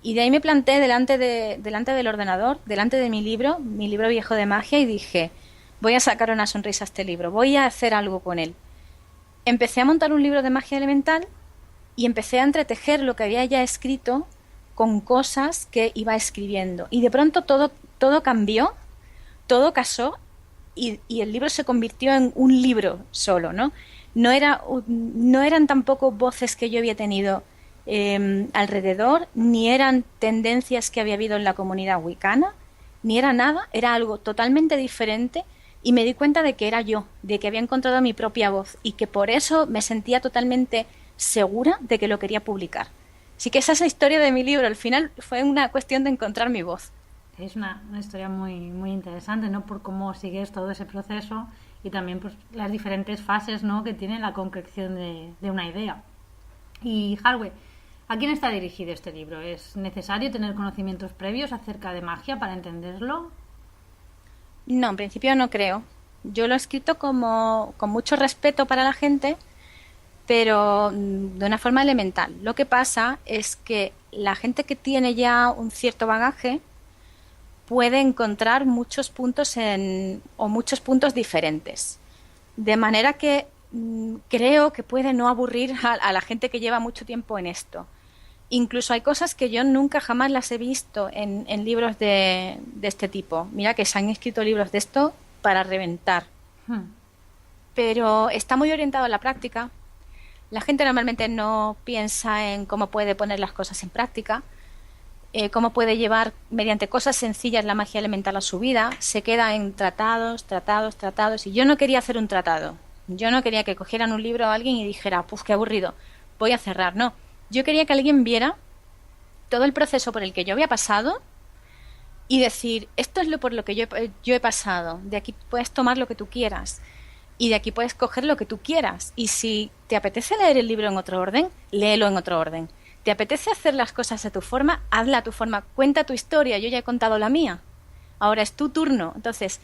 Y de ahí me planté delante del ordenador, delante de mi libro viejo de magia, y dije, voy a sacar una sonrisa a este libro, voy a hacer algo con él. Empecé a montar un libro de magia elemental y empecé a entretejer lo que había ya escrito con cosas que iba escribiendo. Y de pronto todo cambió, todo casó y el libro se convirtió en un libro solo, ¿no? No eran tampoco voces que yo había tenido alrededor, ni eran tendencias que había habido en la comunidad wicana, ni era nada, era algo totalmente diferente y me di cuenta de que era yo, de que había encontrado mi propia voz y que por eso me sentía totalmente segura de que lo quería publicar. Así que esa es la historia de mi libro, al final fue una cuestión de encontrar mi voz. Es una historia muy, muy interesante, ¿no? Por cómo sigues todo ese proceso y también pues, las diferentes fases, ¿no? que tiene la concreción de una idea. Y Harwe, ¿a quién está dirigido este libro? ¿Es necesario tener conocimientos previos acerca de magia para entenderlo? No, en principio no creo. Yo lo he escrito con mucho respeto para la gente, pero de una forma elemental. Lo que pasa es que la gente que tiene ya un cierto bagaje puede encontrar muchos puntos muchos puntos diferentes. De manera que creo que puede no aburrir a la gente que lleva mucho tiempo en esto. Incluso hay cosas que yo nunca jamás las he visto en libros de este tipo. Mira que se han escrito libros de esto para reventar. Pero está muy orientado a la práctica. La gente normalmente no piensa en cómo puede poner las cosas en práctica, cómo puede llevar mediante cosas sencillas la magia elemental a su vida. Se queda en tratados. Y yo no quería hacer un tratado. Yo no quería que cogieran un libro a alguien y dijera, puf, qué aburrido, voy a cerrar. No. Yo quería que alguien viera todo el proceso por el que yo había pasado y decir, esto es por lo que yo he pasado. De aquí puedes tomar lo que tú quieras y de aquí puedes coger lo que tú quieras. Y si te apetece leer el libro en otro orden, léelo en otro orden. ¿Te apetece hacer las cosas a tu forma? Hazla a tu forma. Cuenta tu historia. Yo ya he contado la mía. Ahora es tu turno. Entonces,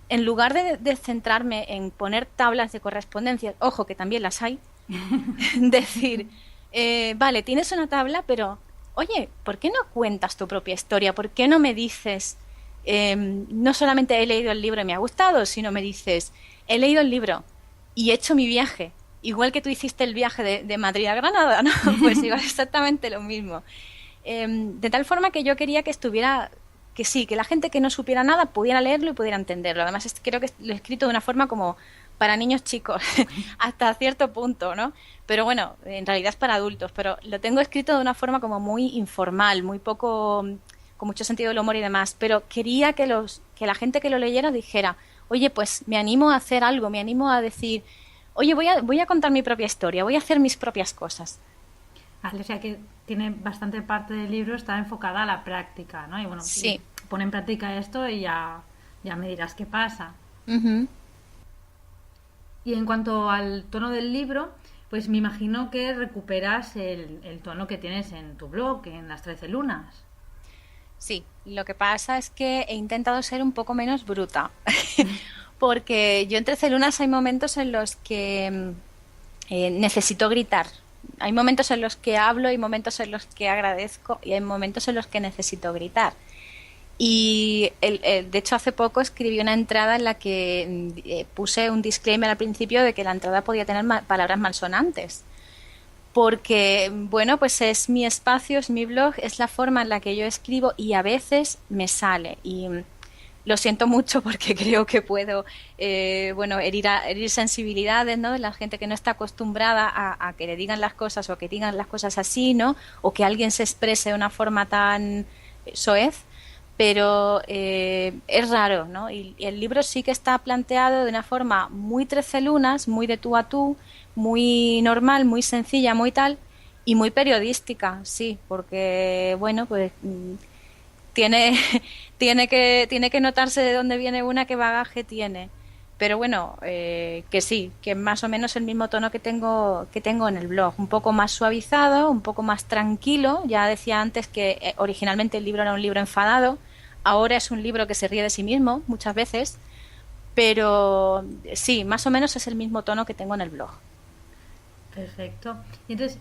en lugar de centrarme en poner tablas de correspondencia, ojo, que también las hay, decir, vale, tienes una tabla, pero, oye, ¿por qué no cuentas tu propia historia? ¿Por qué no me dices, no solamente he leído el libro y me ha gustado, sino me dices, he leído el libro y he hecho mi viaje? Igual que tú hiciste el viaje de Madrid a Granada, ¿no? Pues igual exactamente lo mismo. De tal forma que yo quería que estuviera, que sí, que la gente que no supiera nada pudiera leerlo y pudiera entenderlo. Además, creo que lo he escrito de una forma como para niños chicos, hasta cierto punto, ¿no? Pero bueno, en realidad es para adultos, pero lo tengo escrito de una forma como muy informal, muy poco, con mucho sentido del humor y demás. Pero quería que la gente que lo leyera dijera, oye, pues me animo a hacer algo, me animo a decir, oye, voy a contar mi propia historia, voy a hacer mis propias cosas. Vale, o sea que tiene bastante parte del libro está enfocada a la práctica, ¿no? Y bueno, sí. Pone en práctica esto y ya me dirás qué pasa. Uh-huh. Y en cuanto al tono del libro, pues me imagino que recuperas el tono que tienes en tu blog, en Las 13 Lunas. Sí, lo que pasa es que he intentado ser un poco menos bruta. Porque yo en 13 Lunas hay momentos en los que necesito gritar. Hay momentos en los que hablo, hay momentos en los que agradezco y hay momentos en los que necesito gritar. Y de hecho hace poco escribí una entrada en la que puse un disclaimer al principio de que la entrada podía tener palabras malsonantes. Porque, bueno, pues es mi espacio, es mi blog, es la forma en la que yo escribo y a veces me sale. Y Lo siento mucho porque creo que puedo, herir sensibilidades, ¿no? De la gente que no está acostumbrada a que le digan las cosas o que digan las cosas así, ¿no? O que alguien se exprese de una forma tan soez, pero es raro, ¿no? Y el libro sí que está planteado de una forma muy trece lunas, muy de tú a tú, muy normal, muy sencilla, muy tal, y muy periodística, sí, porque, bueno, pues tiene, tiene que notarse de dónde viene una, qué bagaje tiene. Pero bueno, que sí, que más o menos el mismo tono que tengo en el blog, un poco más suavizado, un poco más tranquilo. Ya decía antes que originalmente el libro era un libro enfadado, ahora es un libro que se ríe de sí mismo muchas veces, pero sí, más o menos es el mismo tono que tengo en el blog. Perfecto. Y entonces,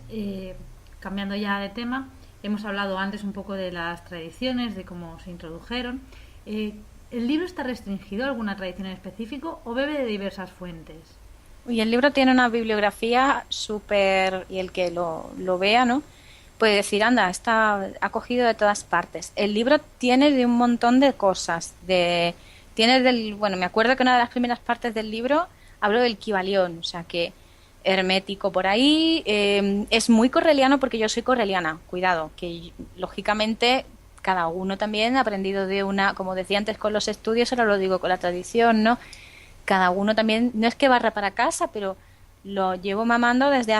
cambiando ya de tema, hemos hablado antes un poco de las tradiciones, de cómo se introdujeron. ¿El libro está restringido a alguna tradición en específico o bebe de diversas fuentes? Y el libro tiene una bibliografía súper, y el que lo vea, ¿no? Puede decir, anda, está acogido de todas partes. El libro tiene de un montón de cosas. Bueno, me acuerdo que una de las primeras partes del libro hablo del Kybalión, o sea que hermético por ahí. Es muy correliano porque yo soy correliana, cuidado, que lógicamente cada uno también ha aprendido de una, como decía antes con los estudios, ahora lo digo con la tradición, ¿no? Cada uno también, no es que barra para casa, pero lo llevo mamando desde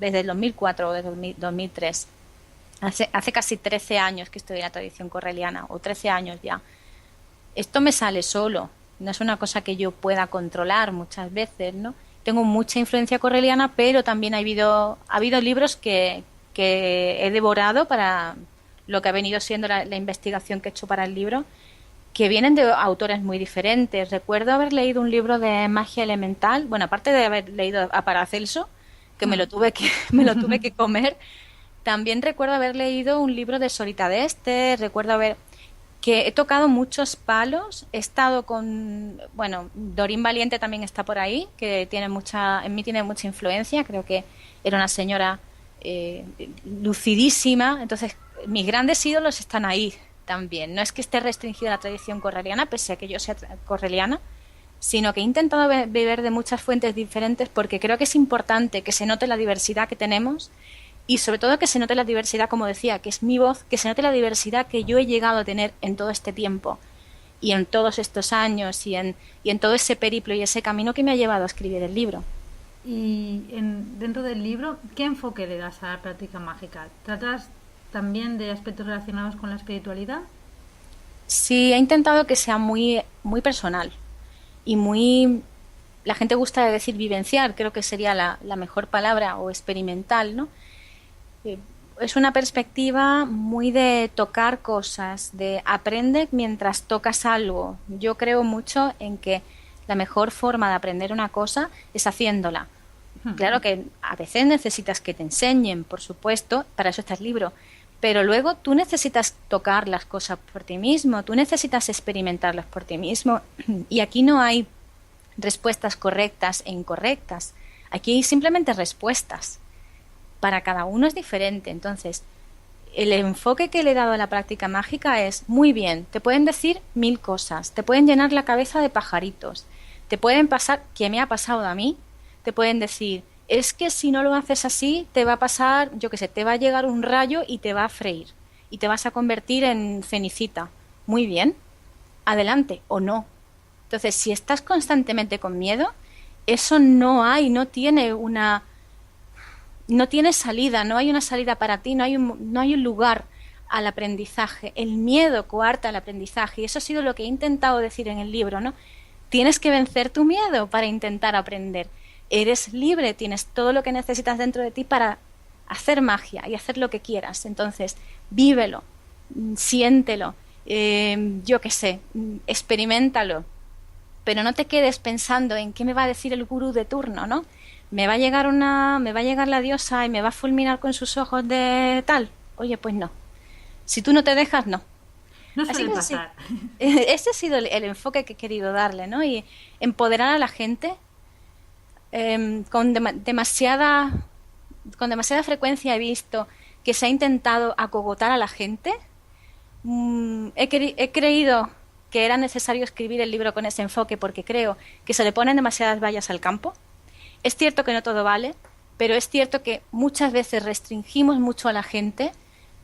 el 2004 o desde 2003. Hace casi 13 años que estoy en la tradición correliana, o 13 años ya. Esto me sale solo, no es una cosa que yo pueda controlar muchas veces, ¿no? Tengo mucha influencia correliana, pero también ha habido libros que he devorado para lo que ha venido siendo la investigación que he hecho para el libro, que vienen de autores muy diferentes. Recuerdo haber leído un libro de magia elemental, bueno, aparte de haber leído a Paracelso, que me lo tuve que comer, también recuerdo haber leído un libro de Sorita Deste, que he tocado muchos palos, he estado bueno, Dorín Valiente también está por ahí, que en mí tiene mucha influencia, creo que era una señora lucidísima, entonces mis grandes ídolos están ahí también. No es que esté restringida la tradición correliana, pese a que yo sea correliana, sino que he intentado beber de muchas fuentes diferentes porque creo que es importante que se note la diversidad que tenemos y sobre todo que se note la diversidad, como decía, que es mi voz, que se note la diversidad que yo he llegado a tener en todo este tiempo y en todos estos años y en todo ese periplo y ese camino que me ha llevado a escribir el libro. Y dentro del libro, ¿qué enfoque le das a la práctica mágica? ¿Tratas también de aspectos relacionados con la espiritualidad? Sí, he intentado que sea muy, muy personal y muy... La gente gusta de decir vivenciar, creo que sería la mejor palabra, o experimental, ¿no? Es una perspectiva muy de tocar cosas, de aprende mientras tocas algo. Yo creo mucho en que la mejor forma de aprender una cosa es haciéndola. Claro que a veces necesitas que te enseñen, por supuesto, para eso está el libro, pero luego tú necesitas tocar las cosas por ti mismo, tú necesitas experimentarlas por ti mismo, y aquí no hay respuestas correctas e incorrectas, aquí hay simplemente respuestas. Para cada uno es diferente, entonces el enfoque que le he dado a la práctica mágica es, muy bien, te pueden decir 1000 cosas, te pueden llenar la cabeza de pajaritos, te pueden pasar, que me ha pasado a mí, te pueden decir, es que si no lo haces así, te va a pasar, yo qué sé, te va a llegar un rayo y te va a freír, y te vas a convertir en cenicita. Muy bien, adelante, o no. Entonces, si estás constantemente con miedo, eso no tiene salida, no hay una salida para ti, no hay un lugar al aprendizaje. El miedo coarta el aprendizaje, y eso ha sido lo que he intentado decir en el libro, ¿no? Tienes que vencer tu miedo para intentar aprender. Eres libre, tienes todo lo que necesitas dentro de ti para hacer magia y hacer lo que quieras. Entonces, vívelo, siéntelo, yo qué sé, experiméntalo, pero no te quedes pensando en qué me va a decir el gurú de turno, ¿no? Me va a llegar la diosa y me va a fulminar con sus ojos de tal. Oye, pues no. Si tú no te dejas, no. No suele pasar. Ese ha sido el enfoque que he querido darle, ¿no? Y empoderar a la gente. Con demasiada frecuencia he visto que se ha intentado acogotar a la gente. He creído que era necesario escribir el libro con ese enfoque porque creo que se le ponen demasiadas vallas al campo. Es cierto que no todo vale, pero es cierto que muchas veces restringimos mucho a la gente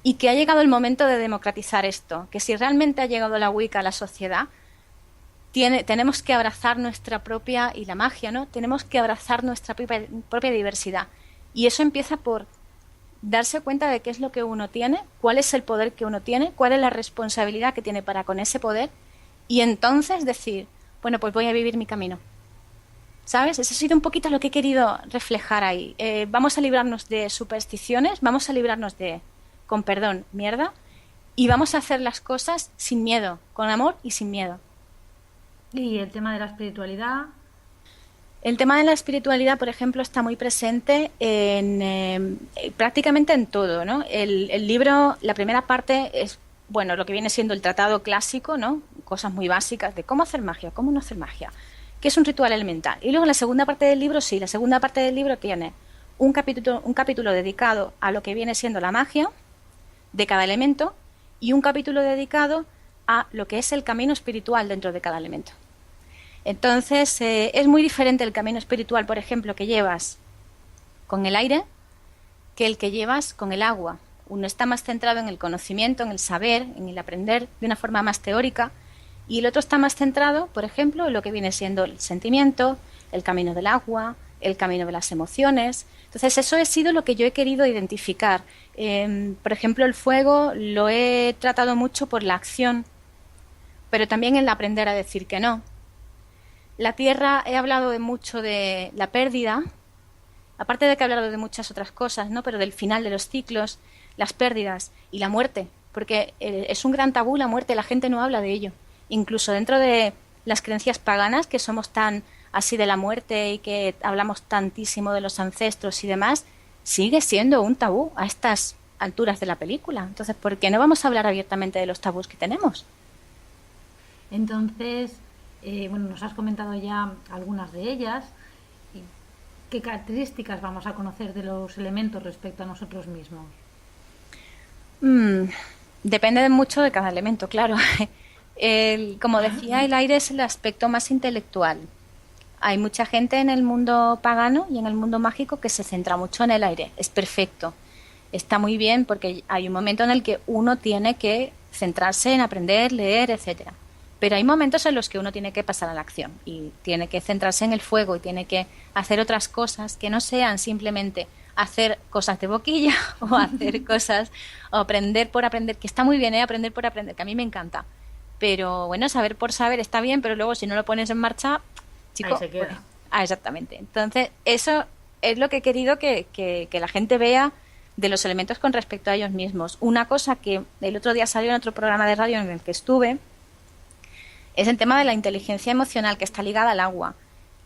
y que ha llegado el momento de democratizar esto, que si realmente ha llegado la Wicca a la sociedad, tenemos que abrazar nuestra propia, y la magia, ¿no? Tenemos que abrazar nuestra propia diversidad. Y eso empieza por darse cuenta de qué es lo que uno tiene, cuál es el poder que uno tiene, cuál es la responsabilidad que tiene para con ese poder, y entonces decir, bueno, pues voy a vivir mi camino. ¿Sabes? Eso ha sido un poquito lo que he querido reflejar ahí. Vamos a librarnos de supersticiones, vamos a librarnos de, con perdón, mierda, y vamos a hacer las cosas sin miedo, con amor y sin miedo. Y el tema de la espiritualidad. El tema de la espiritualidad, por ejemplo, está muy presente en prácticamente en todo, ¿no? El libro, la primera parte es, bueno, lo que viene siendo el tratado clásico, ¿no? Cosas muy básicas de cómo hacer magia, cómo no hacer magia, qué es un ritual elemental. Y luego la segunda parte del libro, sí, la segunda parte del libro tiene un capítulo dedicado a lo que viene siendo la magia de cada elemento y un capítulo dedicado a lo que es el camino espiritual dentro de cada elemento. Entonces, es muy diferente el camino espiritual, por ejemplo, que llevas con el aire que el que llevas con el agua. Uno está más centrado en el conocimiento, en el saber, en el aprender de una forma más teórica, y el otro está más centrado, por ejemplo, en lo que viene siendo el sentimiento, el camino del agua, el camino de las emociones. Entonces, eso ha sido lo que yo he querido identificar. Por ejemplo, el fuego lo he tratado mucho por la acción, pero también el aprender a decir que no. La tierra, he hablado mucho de la pérdida, aparte de que he hablado de muchas otras cosas, ¿no? Pero del final de los ciclos, las pérdidas y la muerte, porque es un gran tabú la muerte, la gente no habla de ello. Incluso dentro de las creencias paganas, que somos tan así de la muerte y que hablamos tantísimo de los ancestros y demás, sigue siendo un tabú a estas alturas de la película. Entonces, ¿por qué no vamos a hablar abiertamente de los tabús que tenemos? Entonces, bueno, nos has comentado ya algunas de ellas. ¿Qué características vamos a conocer de los elementos respecto a nosotros mismos? Depende mucho de cada elemento, claro. Como decía, el aire es el aspecto más intelectual. Hay mucha gente en el mundo pagano y en el mundo mágico que se centra mucho en el aire. Es perfecto. Está muy bien porque hay un momento en el que uno tiene que centrarse en aprender, leer, etcétera. Pero hay momentos en los que uno tiene que pasar a la acción y tiene que centrarse en el fuego y tiene que hacer otras cosas que no sean simplemente hacer cosas de boquilla o hacer cosas o aprender por aprender, que está muy bien, aprender por aprender, que a mí me encanta. Pero bueno, saber por saber está bien, pero luego si no lo pones en marcha, chico, ahí se queda. Pues, exactamente. Entonces, eso es lo que he querido que la gente vea de los elementos con respecto a ellos mismos. Una cosa que el otro día salió en otro programa de radio en el que estuve es el tema de la inteligencia emocional, que está ligada al agua.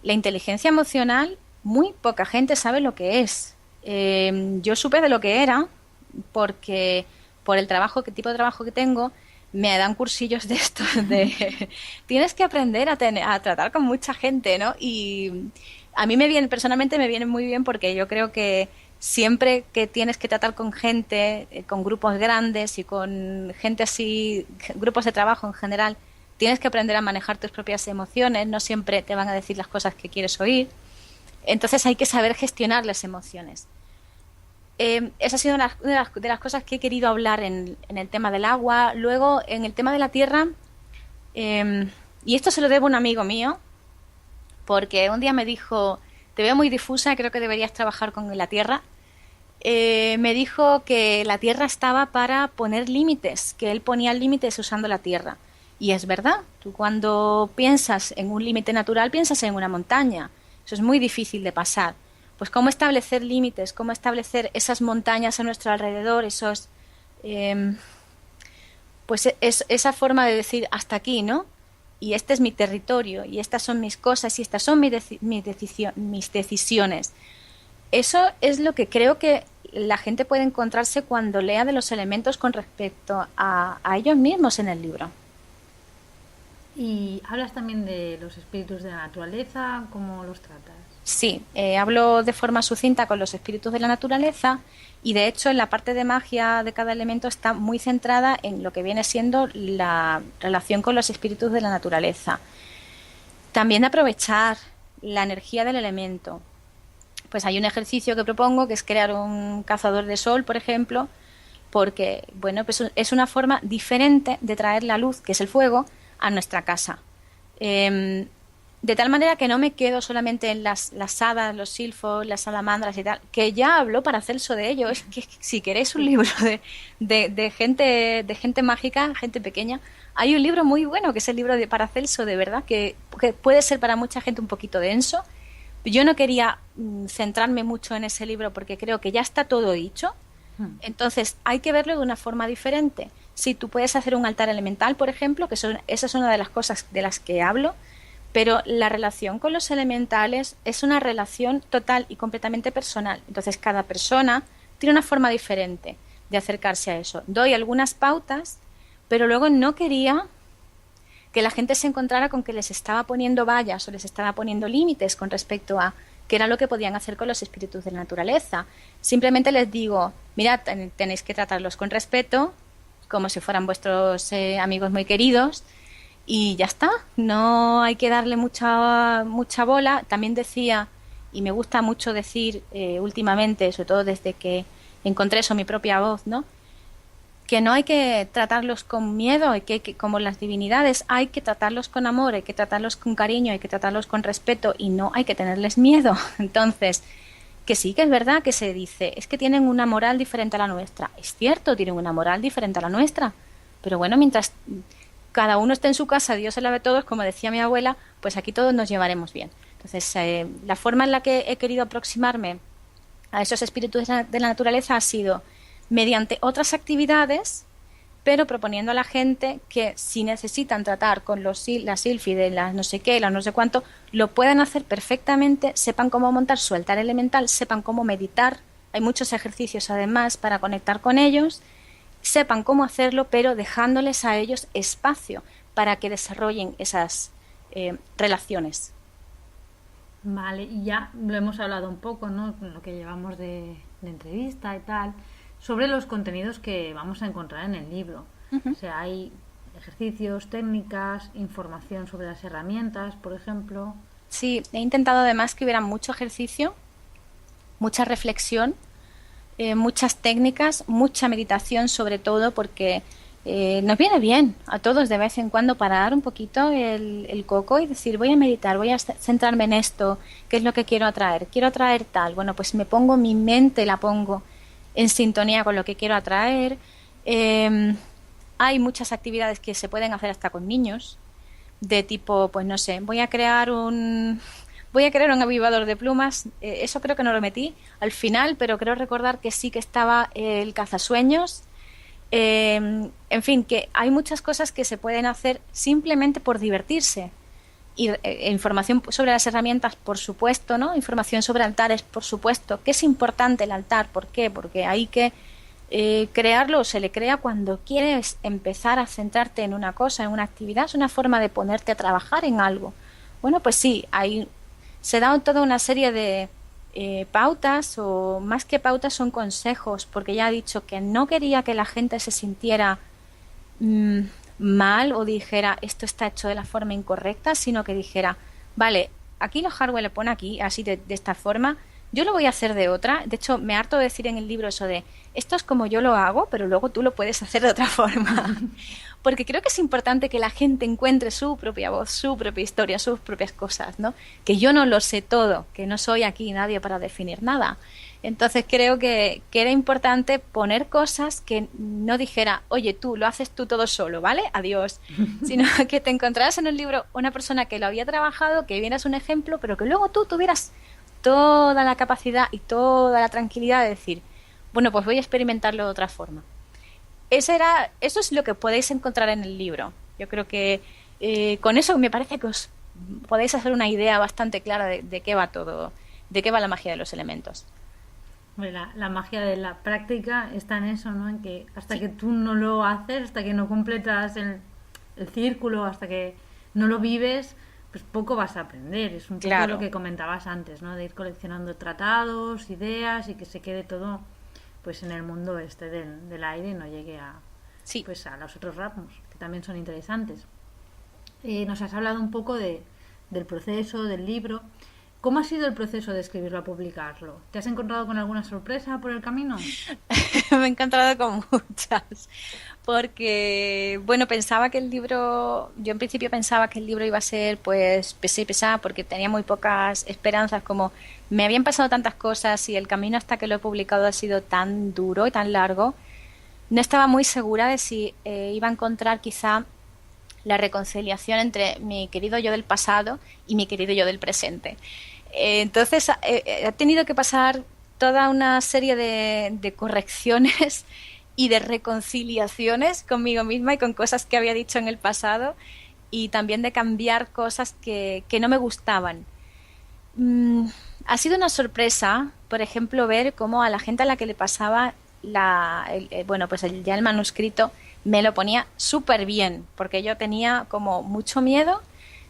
La inteligencia emocional, muy poca gente sabe lo que es. Yo supe de lo que era porque por el trabajo, qué tipo de trabajo que tengo, me dan cursillos de estos de tienes que aprender a tratar con mucha gente, ¿no? Y a mí personalmente me viene muy bien porque yo creo que siempre que tienes que tratar con gente, con grupos grandes y con gente así, grupos de trabajo en general, tienes que aprender a manejar tus propias emociones, no siempre te van a decir las cosas que quieres oír. Entonces hay que saber gestionar las emociones. Esa ha sido una de las cosas que he querido hablar en el tema del agua. Luego, en el tema de la tierra, y esto se lo debo a un amigo mío, porque un día me dijo, te veo muy difusa, creo que deberías trabajar con la tierra. Me dijo que la tierra estaba para poner límites, que él ponía límites usando la tierra. Y es verdad, tú cuando piensas en un límite natural, piensas en una montaña. Eso es muy difícil de pasar. Pues cómo establecer límites, cómo establecer esas montañas a nuestro alrededor, esos, pues esa forma de decir hasta aquí, ¿no? Y este es mi territorio, y estas son mis cosas, y estas son mis decisiones. Eso es lo que creo que la gente puede encontrarse cuando lea de los elementos con respecto a ellos mismos en el libro. Y hablas también de los espíritus de la naturaleza, ¿cómo los tratas? Sí, hablo de forma sucinta con los espíritus de la naturaleza y de hecho en la parte de magia de cada elemento está muy centrada en lo que viene siendo la relación con los espíritus de la naturaleza. También de aprovechar la energía del elemento. Pues hay un ejercicio que propongo que es crear un cazador de sol, por ejemplo, porque bueno, pues es una forma diferente de traer la luz, que es el fuego, a nuestra casa. De tal manera que no me quedo solamente en las hadas, los silfos, las salamandras y tal, que ya hablo Paracelso de ello. Es que si queréis un libro de gente mágica, gente pequeña, hay un libro muy bueno que es el libro de Paracelso, de verdad, que puede ser para mucha gente un poquito denso. Yo no quería centrarme mucho en ese libro porque creo que ya está todo dicho. Entonces hay que verlo de una forma diferente. Si tú puedes hacer un altar elemental, por ejemplo, esa es una de las cosas de las que hablo, pero la relación con los elementales es una relación total y completamente personal. Entonces cada persona tiene una forma diferente de acercarse a eso. Doy algunas pautas, pero luego no quería que la gente se encontrara con que les estaba poniendo vallas o les estaba poniendo límites con respecto a qué era lo que podían hacer con los espíritus de la naturaleza. Simplemente les digo, mirad, tenéis que tratarlos con respeto, como si fueran vuestros amigos muy queridos, y ya está, no hay que darle mucha bola. También decía, y me gusta mucho decir últimamente, sobre todo desde que encontré eso, mi propia voz, ¿no?, que no hay que tratarlos con miedo, que como las divinidades hay que tratarlos con amor, hay que tratarlos con cariño, hay que tratarlos con respeto y no hay que tenerles miedo. Entonces, que sí que es verdad que se dice, es que tienen una moral diferente a la nuestra. Es cierto, tienen una moral diferente a la nuestra, pero bueno, mientras cada uno esté en su casa, Dios se la ve a todos, como decía mi abuela, pues aquí todos nos llevaremos bien. Entonces, la forma en la que he querido aproximarme a esos espíritus de la naturaleza ha sido mediante otras actividades, pero proponiendo a la gente que si necesitan tratar con las sílfides, las no sé qué, las no sé cuánto, lo puedan hacer perfectamente, sepan cómo montar su altar elemental, sepan cómo meditar. Hay muchos ejercicios además para conectar con ellos, sepan cómo hacerlo, pero dejándoles a ellos espacio para que desarrollen esas relaciones. Vale, y ya lo hemos hablado un poco, ¿no?, con lo que llevamos de entrevista y tal, sobre los contenidos que vamos a encontrar en el libro. O sea, hay ejercicios, técnicas, información sobre las herramientas, por ejemplo. Sí, he intentado además que hubiera mucho ejercicio, mucha reflexión, muchas técnicas, mucha meditación sobre todo, porque nos viene bien a todos de vez en cuando parar un poquito el coco y decir, voy a meditar, voy a centrarme en esto, qué es lo que quiero atraer tal. Bueno, pues me pongo mi mente, la pongo en sintonía con lo que quiero atraer. Hay muchas actividades que se pueden hacer hasta con niños, de tipo, pues no sé, voy a crear un avivador de plumas. Eso creo que no lo metí al final, pero creo recordar que sí que estaba el cazasueños. En fin, que hay muchas cosas que se pueden hacer simplemente por divertirse. Y información sobre las herramientas, por supuesto, ¿no? Información sobre altares, por supuesto. ¿Qué es importante el altar? ¿Por qué? Porque hay que crearlo, o se le crea cuando quieres empezar a centrarte en una cosa, en una actividad. Es una forma de ponerte a trabajar en algo. Bueno, pues sí, se da toda una serie de pautas, o más que pautas son consejos, porque ya he dicho que no quería que la gente se sintiera mal o dijera esto está hecho de la forma incorrecta, sino que dijera, vale, aquí los hardware le pone aquí, así de esta forma, yo lo voy a hacer de otra. De hecho, me harto de decir en el libro eso de esto es como yo lo hago, pero luego tú lo puedes hacer de otra forma. Porque creo que es importante que la gente encuentre su propia voz, su propia historia, sus propias cosas, ¿no? Que yo no lo sé todo, que no soy aquí nadie para definir nada. Entonces creo que era importante poner cosas que no dijera, oye, tú lo haces tú todo solo, ¿vale? Adiós. Sino que te encontraras en el libro una persona que lo había trabajado, que vieras un ejemplo, pero que luego tú tuvieras toda la capacidad y toda la tranquilidad de decir, bueno, pues voy a experimentarlo de otra forma. Eso es lo que podéis encontrar en el libro. Yo creo que con eso me parece que os podéis hacer una idea bastante clara de qué va todo, de qué va la magia de los elementos. La magia de la práctica está en eso, ¿no? En que hasta que tú no lo haces, hasta que no completas el círculo, hasta que no lo vives, pues poco vas a aprender. Es un poco Claro. lo que comentabas antes, ¿no? De ir coleccionando tratados, ideas y que se quede todo pues en el mundo del aire y no llegue a, Sí. pues a los otros ramos, que también son interesantes. Nos has hablado un poco del proceso, del libro. ¿Cómo ha sido el proceso de escribirlo a publicarlo? ¿Te has encontrado con alguna sorpresa por el camino? Me he encontrado con muchas, porque, bueno, pensaba que el libro, yo en principio pensaba que el libro iba a ser, pues, pesada, porque tenía muy pocas esperanzas, como me habían pasado tantas cosas y el camino hasta que lo he publicado ha sido tan duro y tan largo, no estaba muy segura de si iba a encontrar quizá la reconciliación entre mi querido yo del pasado y mi querido yo del presente. Entonces, he tenido que pasar toda una serie de correcciones y de reconciliaciones conmigo misma y con cosas que había dicho en el pasado, y también de cambiar cosas que no me gustaban. Ha sido una sorpresa, por ejemplo, ver cómo a la gente a la que le pasaba ya el manuscrito me lo ponía súper bien, porque yo tenía como mucho miedo.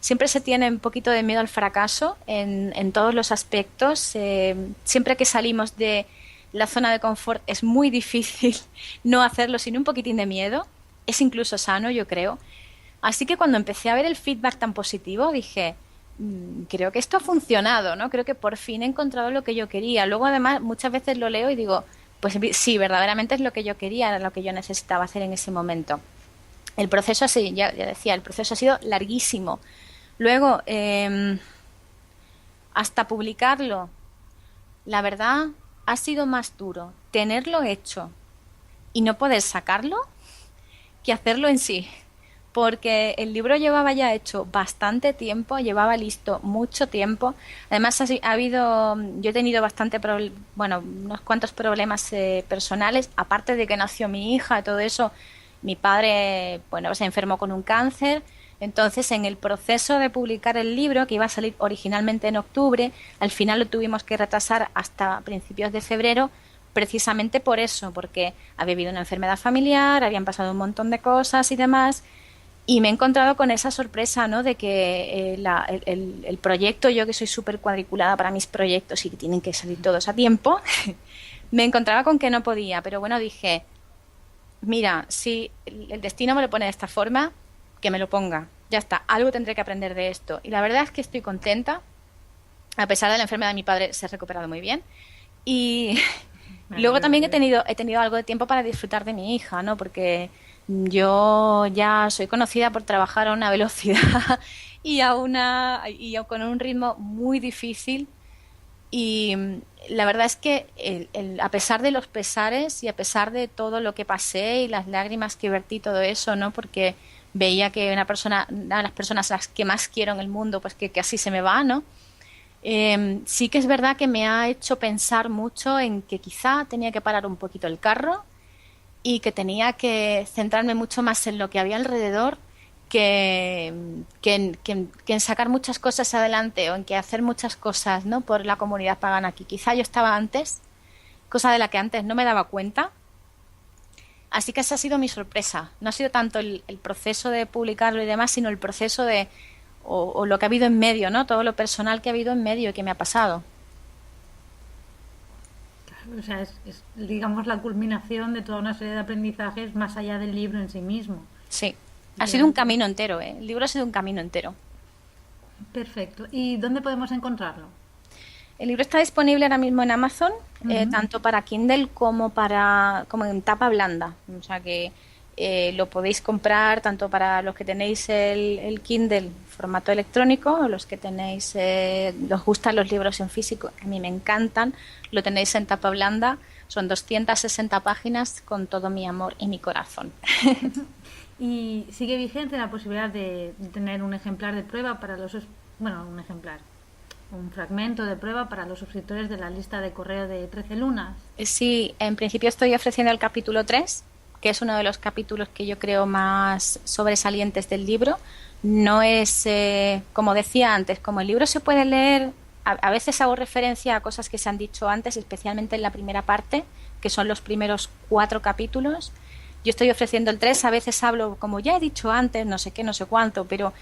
Siempre se tiene un poquito de miedo al fracaso en todos los aspectos. Siempre que salimos de la zona de confort es muy difícil no hacerlo sin un poquitín de miedo. Es incluso sano, yo creo. Así que cuando empecé a ver el feedback tan positivo, dije, creo que esto ha funcionado, ¿no? Creo que por fin he encontrado lo que yo quería. Luego, además, muchas veces lo leo y digo, pues sí, verdaderamente es lo que yo quería, era lo que yo necesitaba hacer en ese momento. El proceso, así, ya decía, el proceso ha sido larguísimo. Luego, hasta publicarlo, la verdad, ha sido más duro tenerlo hecho y no poder sacarlo que hacerlo en sí. Porque el libro llevaba ya hecho bastante tiempo, llevaba listo mucho tiempo. Además, yo he tenido unos cuantos problemas personales, aparte de que nació mi hija y todo eso. Mi padre, se enfermó con un cáncer. Entonces, en el proceso de publicar el libro, que iba a salir originalmente en octubre, al final lo tuvimos que retrasar hasta principios de febrero, precisamente por eso, porque había habido una enfermedad familiar, habían pasado un montón de cosas y demás. Y me he encontrado con esa sorpresa, ¿no? De que el proyecto, yo que soy súper cuadriculada para mis proyectos y que tienen que salir todos a tiempo, me encontraba con que no podía. Pero bueno, dije, mira, si el destino me lo pone de esta forma, que me lo ponga. Ya está, algo tendré que aprender de esto. Y la verdad es que estoy contenta. A pesar de la enfermedad de mi padre, se ha recuperado muy bien. Y luego también he tenido algo de tiempo para disfrutar de mi hija, ¿no? Porque yo ya soy conocida por trabajar a una velocidad y con un ritmo muy difícil, y la verdad es que a pesar de los pesares y a pesar de todo lo que pasé y las lágrimas que vertí, todo eso, ¿no? Porque veía que una de las personas a las que más quiero en el mundo, pues que así se me va, ¿no? Sí que es verdad que me ha hecho pensar mucho en que quizá tenía que parar un poquito el carro y que tenía que centrarme mucho más en lo que había alrededor que en sacar muchas cosas adelante o en que hacer muchas cosas, ¿no? Por la comunidad pagana aquí. Quizá yo estaba antes, cosa de la que antes no me daba cuenta. Así que esa ha sido mi sorpresa. No ha sido tanto el proceso de publicarlo y demás, sino el proceso o lo que ha habido en medio, ¿no? Todo lo personal que ha habido en medio y que me ha pasado. O sea, es, digamos, la culminación de toda una serie de aprendizajes más allá del libro en sí mismo. Sí, ha sido un camino entero, ¿eh? El libro ha sido un camino entero. Perfecto. ¿Y dónde podemos encontrarlo? El libro está disponible ahora mismo en Amazon, tanto para Kindle como en tapa blanda. O sea que lo podéis comprar tanto para los que tenéis el Kindle formato electrónico o los que tenéis, os gustan los libros en físico. A mí me encantan. Lo tenéis en tapa blanda. Son 260 páginas con todo mi amor y mi corazón. ¿Y sigue vigente la posibilidad de tener un ejemplar de prueba para un fragmento de prueba para los suscriptores de la lista de correo de 13 lunas? Sí, en principio estoy ofreciendo el capítulo 3, que es uno de los capítulos que yo creo más sobresalientes del libro. No es, como decía antes, como el libro se puede leer, a veces hago referencia a cosas que se han dicho antes, especialmente en la primera parte, que son los primeros 4 capítulos. Yo estoy ofreciendo el 3, a veces hablo, como ya he dicho antes, no sé qué, no sé cuánto, pero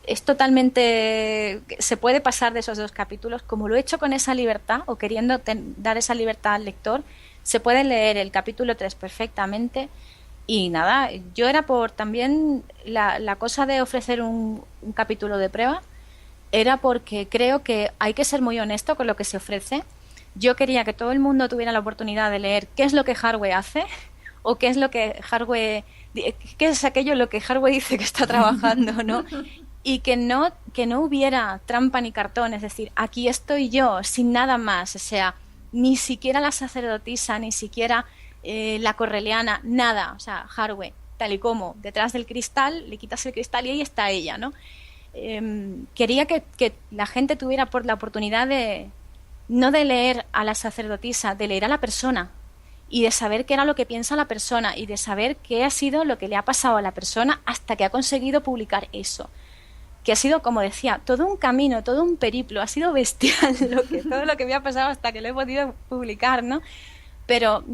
es totalmente, se puede pasar de esos 2 capítulos, como lo he hecho con esa libertad o queriendo dar esa libertad al lector, se puede leer el capítulo 3 perfectamente. Y nada, yo era por también la cosa de ofrecer un capítulo de prueba, era porque creo que hay que ser muy honesto con lo que se ofrece. Yo quería que todo el mundo tuviera la oportunidad de leer qué es lo que Hardware hace o qué es lo que Hardware, qué es aquello en lo que Hardware dice que está trabajando, ¿no? Y que no hubiera trampa ni cartón, es decir, aquí estoy yo, sin nada más, o sea, ni siquiera la sacerdotisa, ni siquiera la correliana, nada, o sea, Hardware, tal y como, detrás del cristal, le quitas el cristal y ahí está ella, ¿no? Quería que la gente tuviera la oportunidad de, no de leer a la sacerdotisa, de leer a la persona y de saber qué era lo que piensa la persona y de saber qué ha sido lo que le ha pasado a la persona hasta que ha conseguido publicar eso. Que ha sido, como decía, todo un camino, todo un periplo, ha sido bestial todo lo que me ha pasado hasta que lo he podido publicar, ¿no? Pero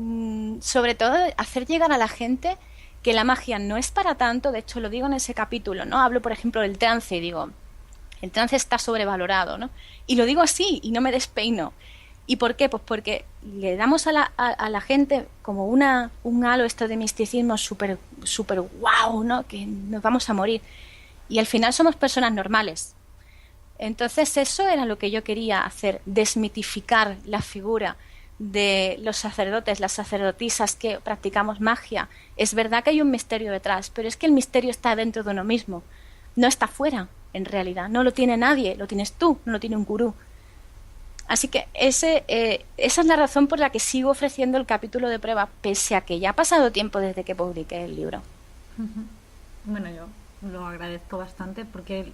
sobre todo hacer llegar a la gente que la magia no es para tanto, de hecho lo digo en ese capítulo, ¿no? Hablo, por ejemplo, del trance y digo, el trance está sobrevalorado, ¿no? Y lo digo así y no me despeino. ¿Y por qué? Pues porque le damos a la gente como un halo esto de misticismo súper guau, ¿no? Que nos vamos a morir. Y al final somos personas normales. Entonces eso era lo que yo quería hacer, desmitificar la figura de los sacerdotes, las sacerdotisas que practicamos magia. Es verdad que hay un misterio detrás, pero es que el misterio está dentro de uno mismo, no está fuera, en realidad. No lo tiene nadie, lo tienes tú, no lo tiene un gurú. Así que esa es la razón por la que sigo ofreciendo el capítulo de prueba, pese a que ya ha pasado tiempo desde que publiqué el libro. Bueno, yo lo agradezco bastante porque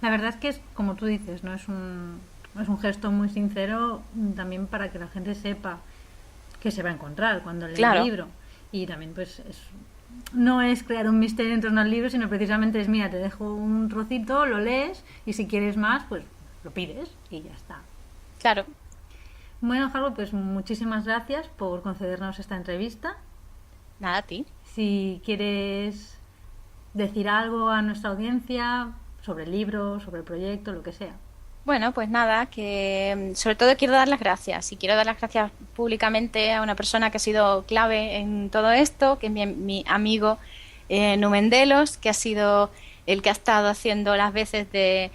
la verdad es que es, como tú dices, no es un gesto muy sincero también para que la gente sepa que se va a encontrar cuando lee el libro. Y también pues no es crear un misterio en torno al libro, sino precisamente es, mira, te dejo un trocito, lo lees y si quieres más, pues lo pides y ya está. Claro. Bueno, Hardware, pues muchísimas gracias por concedernos esta entrevista. Nada, a ti. Si quieres decir algo a nuestra audiencia sobre el libro, sobre el proyecto, lo que sea. Bueno, pues nada, que sobre todo quiero dar las gracias. Y quiero dar las gracias públicamente a una persona que ha sido clave en todo esto, que es mi amigo Numendelos, que ha sido el que ha estado haciendo las veces de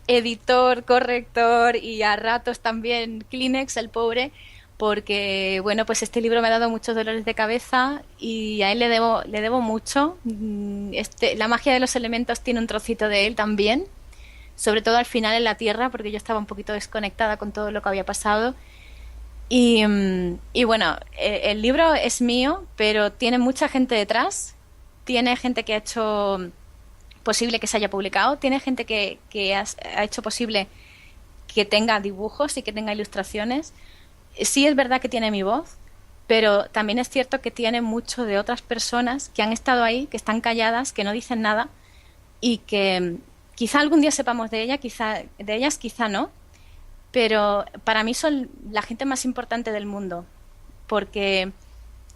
editor, corrector y a ratos también Kleenex, el pobre, porque bueno, pues este libro me ha dado muchos dolores de cabeza y a él le debo mucho. La magia de los elementos tiene un trocito de él también, sobre todo al final en la Tierra, porque yo estaba un poquito desconectada con todo lo que había pasado. Y bueno, el libro es mío, pero tiene mucha gente detrás, tiene gente que ha hecho posible que se haya publicado, tiene gente que ha hecho posible que tenga dibujos y que tenga ilustraciones. Sí es verdad que tiene mi voz, pero también es cierto que tiene mucho de otras personas que han estado ahí, que están calladas, que no dicen nada y que quizá algún día sepamos de ellas, quizá no, pero para mí son la gente más importante del mundo, porque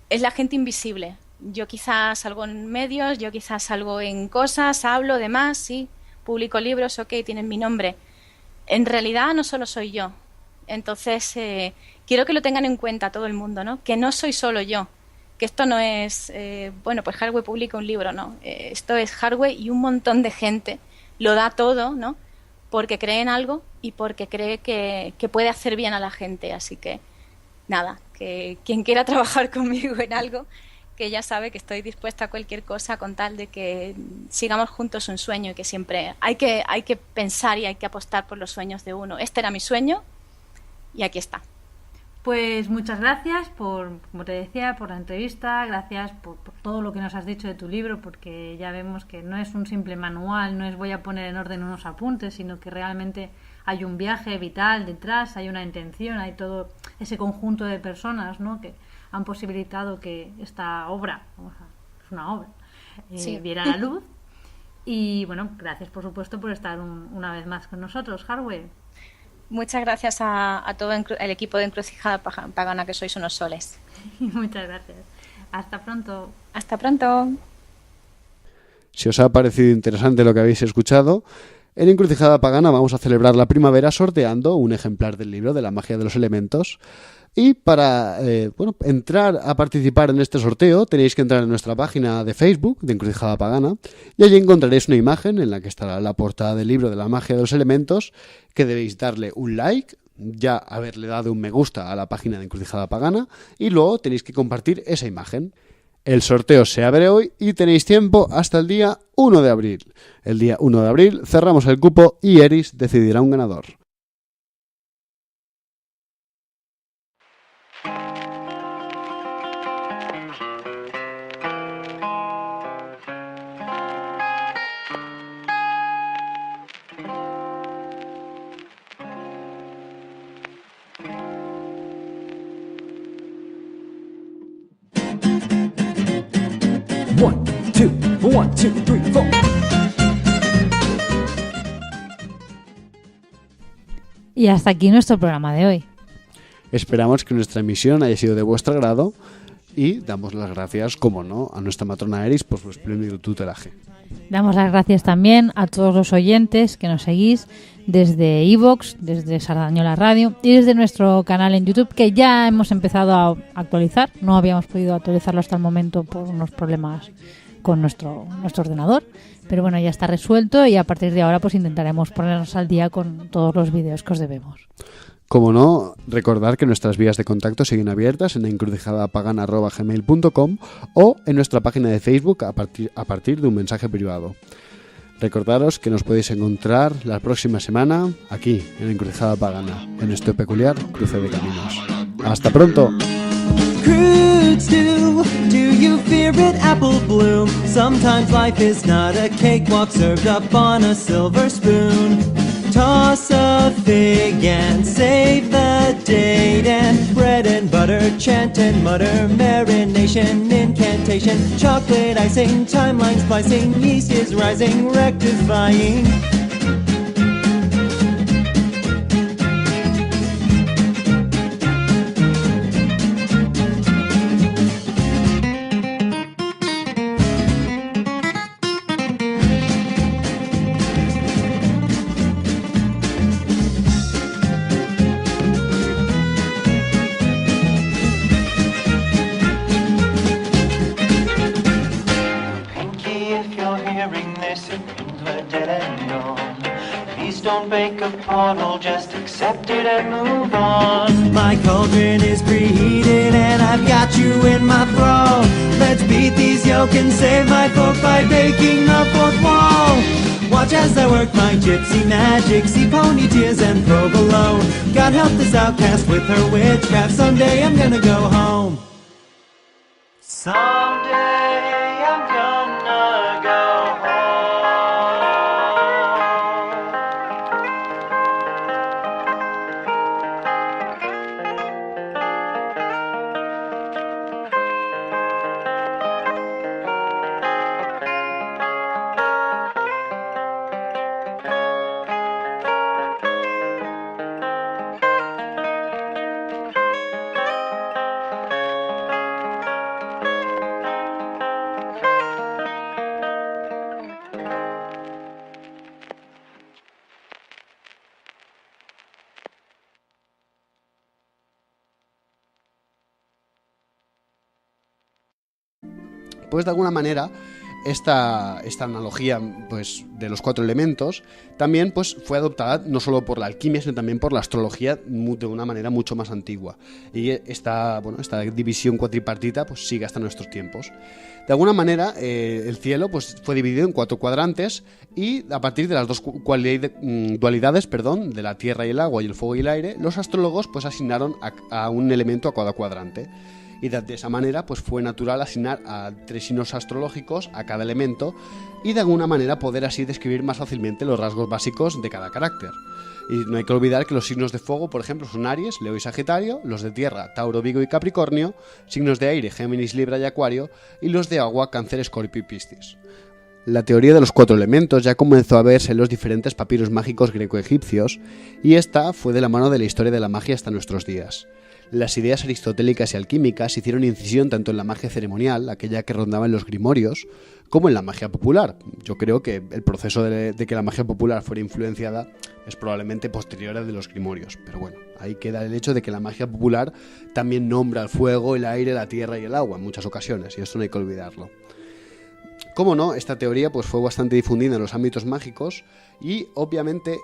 es la gente invisible. Yo quizás salgo en medios, yo quizás salgo en cosas, hablo, demás, sí, publico libros, ok, tienen mi nombre. En realidad no solo soy yo. Entonces, quiero que lo tengan en cuenta todo el mundo, ¿no? Que no soy solo yo, que esto no es, bueno, pues Hardware publica un libro, ¿no? Esto es Hardware y un montón de gente lo da todo, ¿no? Porque cree en algo y porque cree que puede hacer bien a la gente. Así que, nada, que quien quiera trabajar conmigo en algo, que ya sabe que estoy dispuesta a cualquier cosa con tal de que sigamos juntos un sueño y que siempre hay que pensar y hay que apostar por los sueños de uno. Este era mi sueño y aquí está. Pues muchas gracias por, como te decía, por la entrevista, gracias por todo lo que nos has dicho de tu libro, porque ya vemos que no es un simple manual, no es voy a poner en orden unos apuntes, sino que realmente hay un viaje vital detrás, hay una intención, hay todo ese conjunto de personas, ¿no?, que han posibilitado que esta obra, es una obra, sí, viera la luz. Y bueno, gracias por supuesto por estar una vez más con nosotros, Hardware. Muchas gracias a todo el equipo de Encrucijada Pagana, que sois unos soles. Muchas gracias. Hasta pronto. Hasta pronto. Si os ha parecido interesante lo que habéis escuchado, en Encrucijada Pagana vamos a celebrar la primavera sorteando un ejemplar del libro de la magia de los elementos. Y para entrar a participar en este sorteo tenéis que entrar en nuestra página de Facebook de Encrucijada Pagana y allí encontraréis una imagen en la que estará la portada del libro de la magia de los elementos, que debéis darle un like, ya haberle dado un me gusta a la página de Encrucijada Pagana y luego tenéis que compartir esa imagen. El sorteo se abre hoy y tenéis tiempo hasta el día 1 de abril. El día 1 de abril cerramos el cupo y Eris decidirá un ganador. One, two, three, four. Y hasta aquí nuestro programa de hoy. Esperamos que nuestra emisión haya sido de vuestro agrado y damos las gracias, como no, a nuestra matrona Eris por su espléndido tutelaje. Damos las gracias también a todos los oyentes que nos seguís desde iVoox, desde Sardañola Radio y desde nuestro canal en YouTube, que ya hemos empezado a actualizar. No habíamos podido actualizarlo hasta el momento por unos problemas con nuestro ordenador, pero bueno, ya está resuelto y a partir de ahora pues intentaremos ponernos al día con todos los vídeos que os debemos. Como no, recordar que nuestras vías de contacto siguen abiertas en encrucijadapagana@gmail.com o en nuestra página de Facebook a partir de un mensaje privado. Recordaros que nos podéis encontrar la próxima semana aquí en Encrucijada Pagana, en este peculiar cruce de caminos. ¡Hasta pronto! Crude stew, do you fear it, apple bloom? Sometimes life is not a cakewalk served up on a silver spoon. Toss a fig and save the date, and bread and butter, chant and mutter, marination, incantation, chocolate icing, timeline splicing, yeast is rising, rectifying. Don't bake a portal, just accept it and move on. My cauldron is preheated and I've got you in my thrall. Let's beat these yoke and save my folk by baking the fourth wall. Watch as I work my gypsy magic, see pony tears and provolone. God help this outcast with her witchcraft, someday I'm gonna go home. Someday I'm gonna go home. Pues de alguna manera esta analogía pues de los 4 elementos también pues fue adoptada no solo por la alquimia sino también por la astrología de una manera mucho más antigua, y esta división cuatripartita pues sigue hasta nuestros tiempos. De alguna manera el cielo pues fue dividido en 4 cuadrantes, y a partir de las 2 dualidades de la tierra y el agua y el fuego y el aire, los astrólogos pues asignaron a un elemento a cada cuadrante. Y de esa manera pues fue natural asignar a 3 signos astrológicos a cada elemento y de alguna manera poder así describir más fácilmente los rasgos básicos de cada carácter. Y no hay que olvidar que los signos de fuego, por ejemplo, son Aries, Leo y Sagitario, los de tierra, Tauro, Vigo y Capricornio, signos de aire, Géminis, Libra y Acuario, y los de agua, Cáncer, Escorpio y Piscis. La teoría de los 4 elementos ya comenzó a verse en los diferentes papiros mágicos greco-egipcios, y esta fue de la mano de la historia de la magia hasta nuestros días. Las ideas aristotélicas y alquímicas hicieron incisión tanto en la magia ceremonial, aquella que rondaba en los grimorios, como en la magia popular. Yo creo que el proceso de que la magia popular fuera influenciada es probablemente posterior al de los grimorios, pero bueno, ahí queda el hecho de que la magia popular también nombra el fuego, el aire, la tierra y el agua en muchas ocasiones, y esto no hay que olvidarlo. Cómo no, esta teoría pues fue bastante difundida en los ámbitos mágicos y obviamente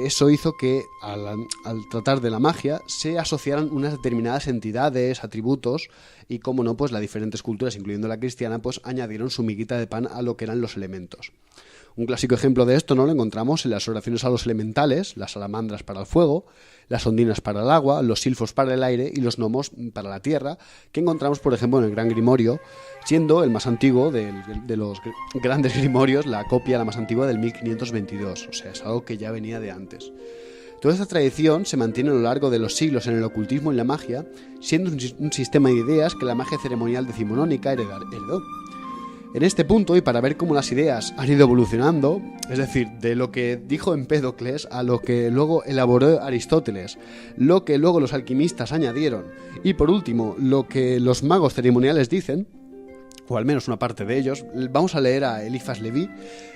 eso hizo que al tratar de la magia se asociaran unas determinadas entidades, atributos y cómo no, pues las diferentes culturas, incluyendo la cristiana, pues añadieron su miguita de pan a lo que eran los elementos. Un clásico ejemplo de esto, ¿no?, lo encontramos en las oraciones a los elementales, las salamandras para el fuego, las ondinas para el agua, los silfos para el aire y los gnomos para la tierra, que encontramos, por ejemplo, en el Gran Grimorio, siendo el más antiguo de los grandes grimorios, la copia la más antigua del 1522, o sea, es algo que ya venía de antes. Toda esta tradición se mantiene a lo largo de los siglos en el ocultismo y la magia, siendo un sistema de ideas que la magia ceremonial decimonónica heredó. En este punto, y para ver cómo las ideas han ido evolucionando, es decir, de lo que dijo Empédocles a lo que luego elaboró Aristóteles, lo que luego los alquimistas añadieron, y por último, lo que los magos ceremoniales dicen, o al menos una parte de ellos, vamos a leer a Eliphas Leví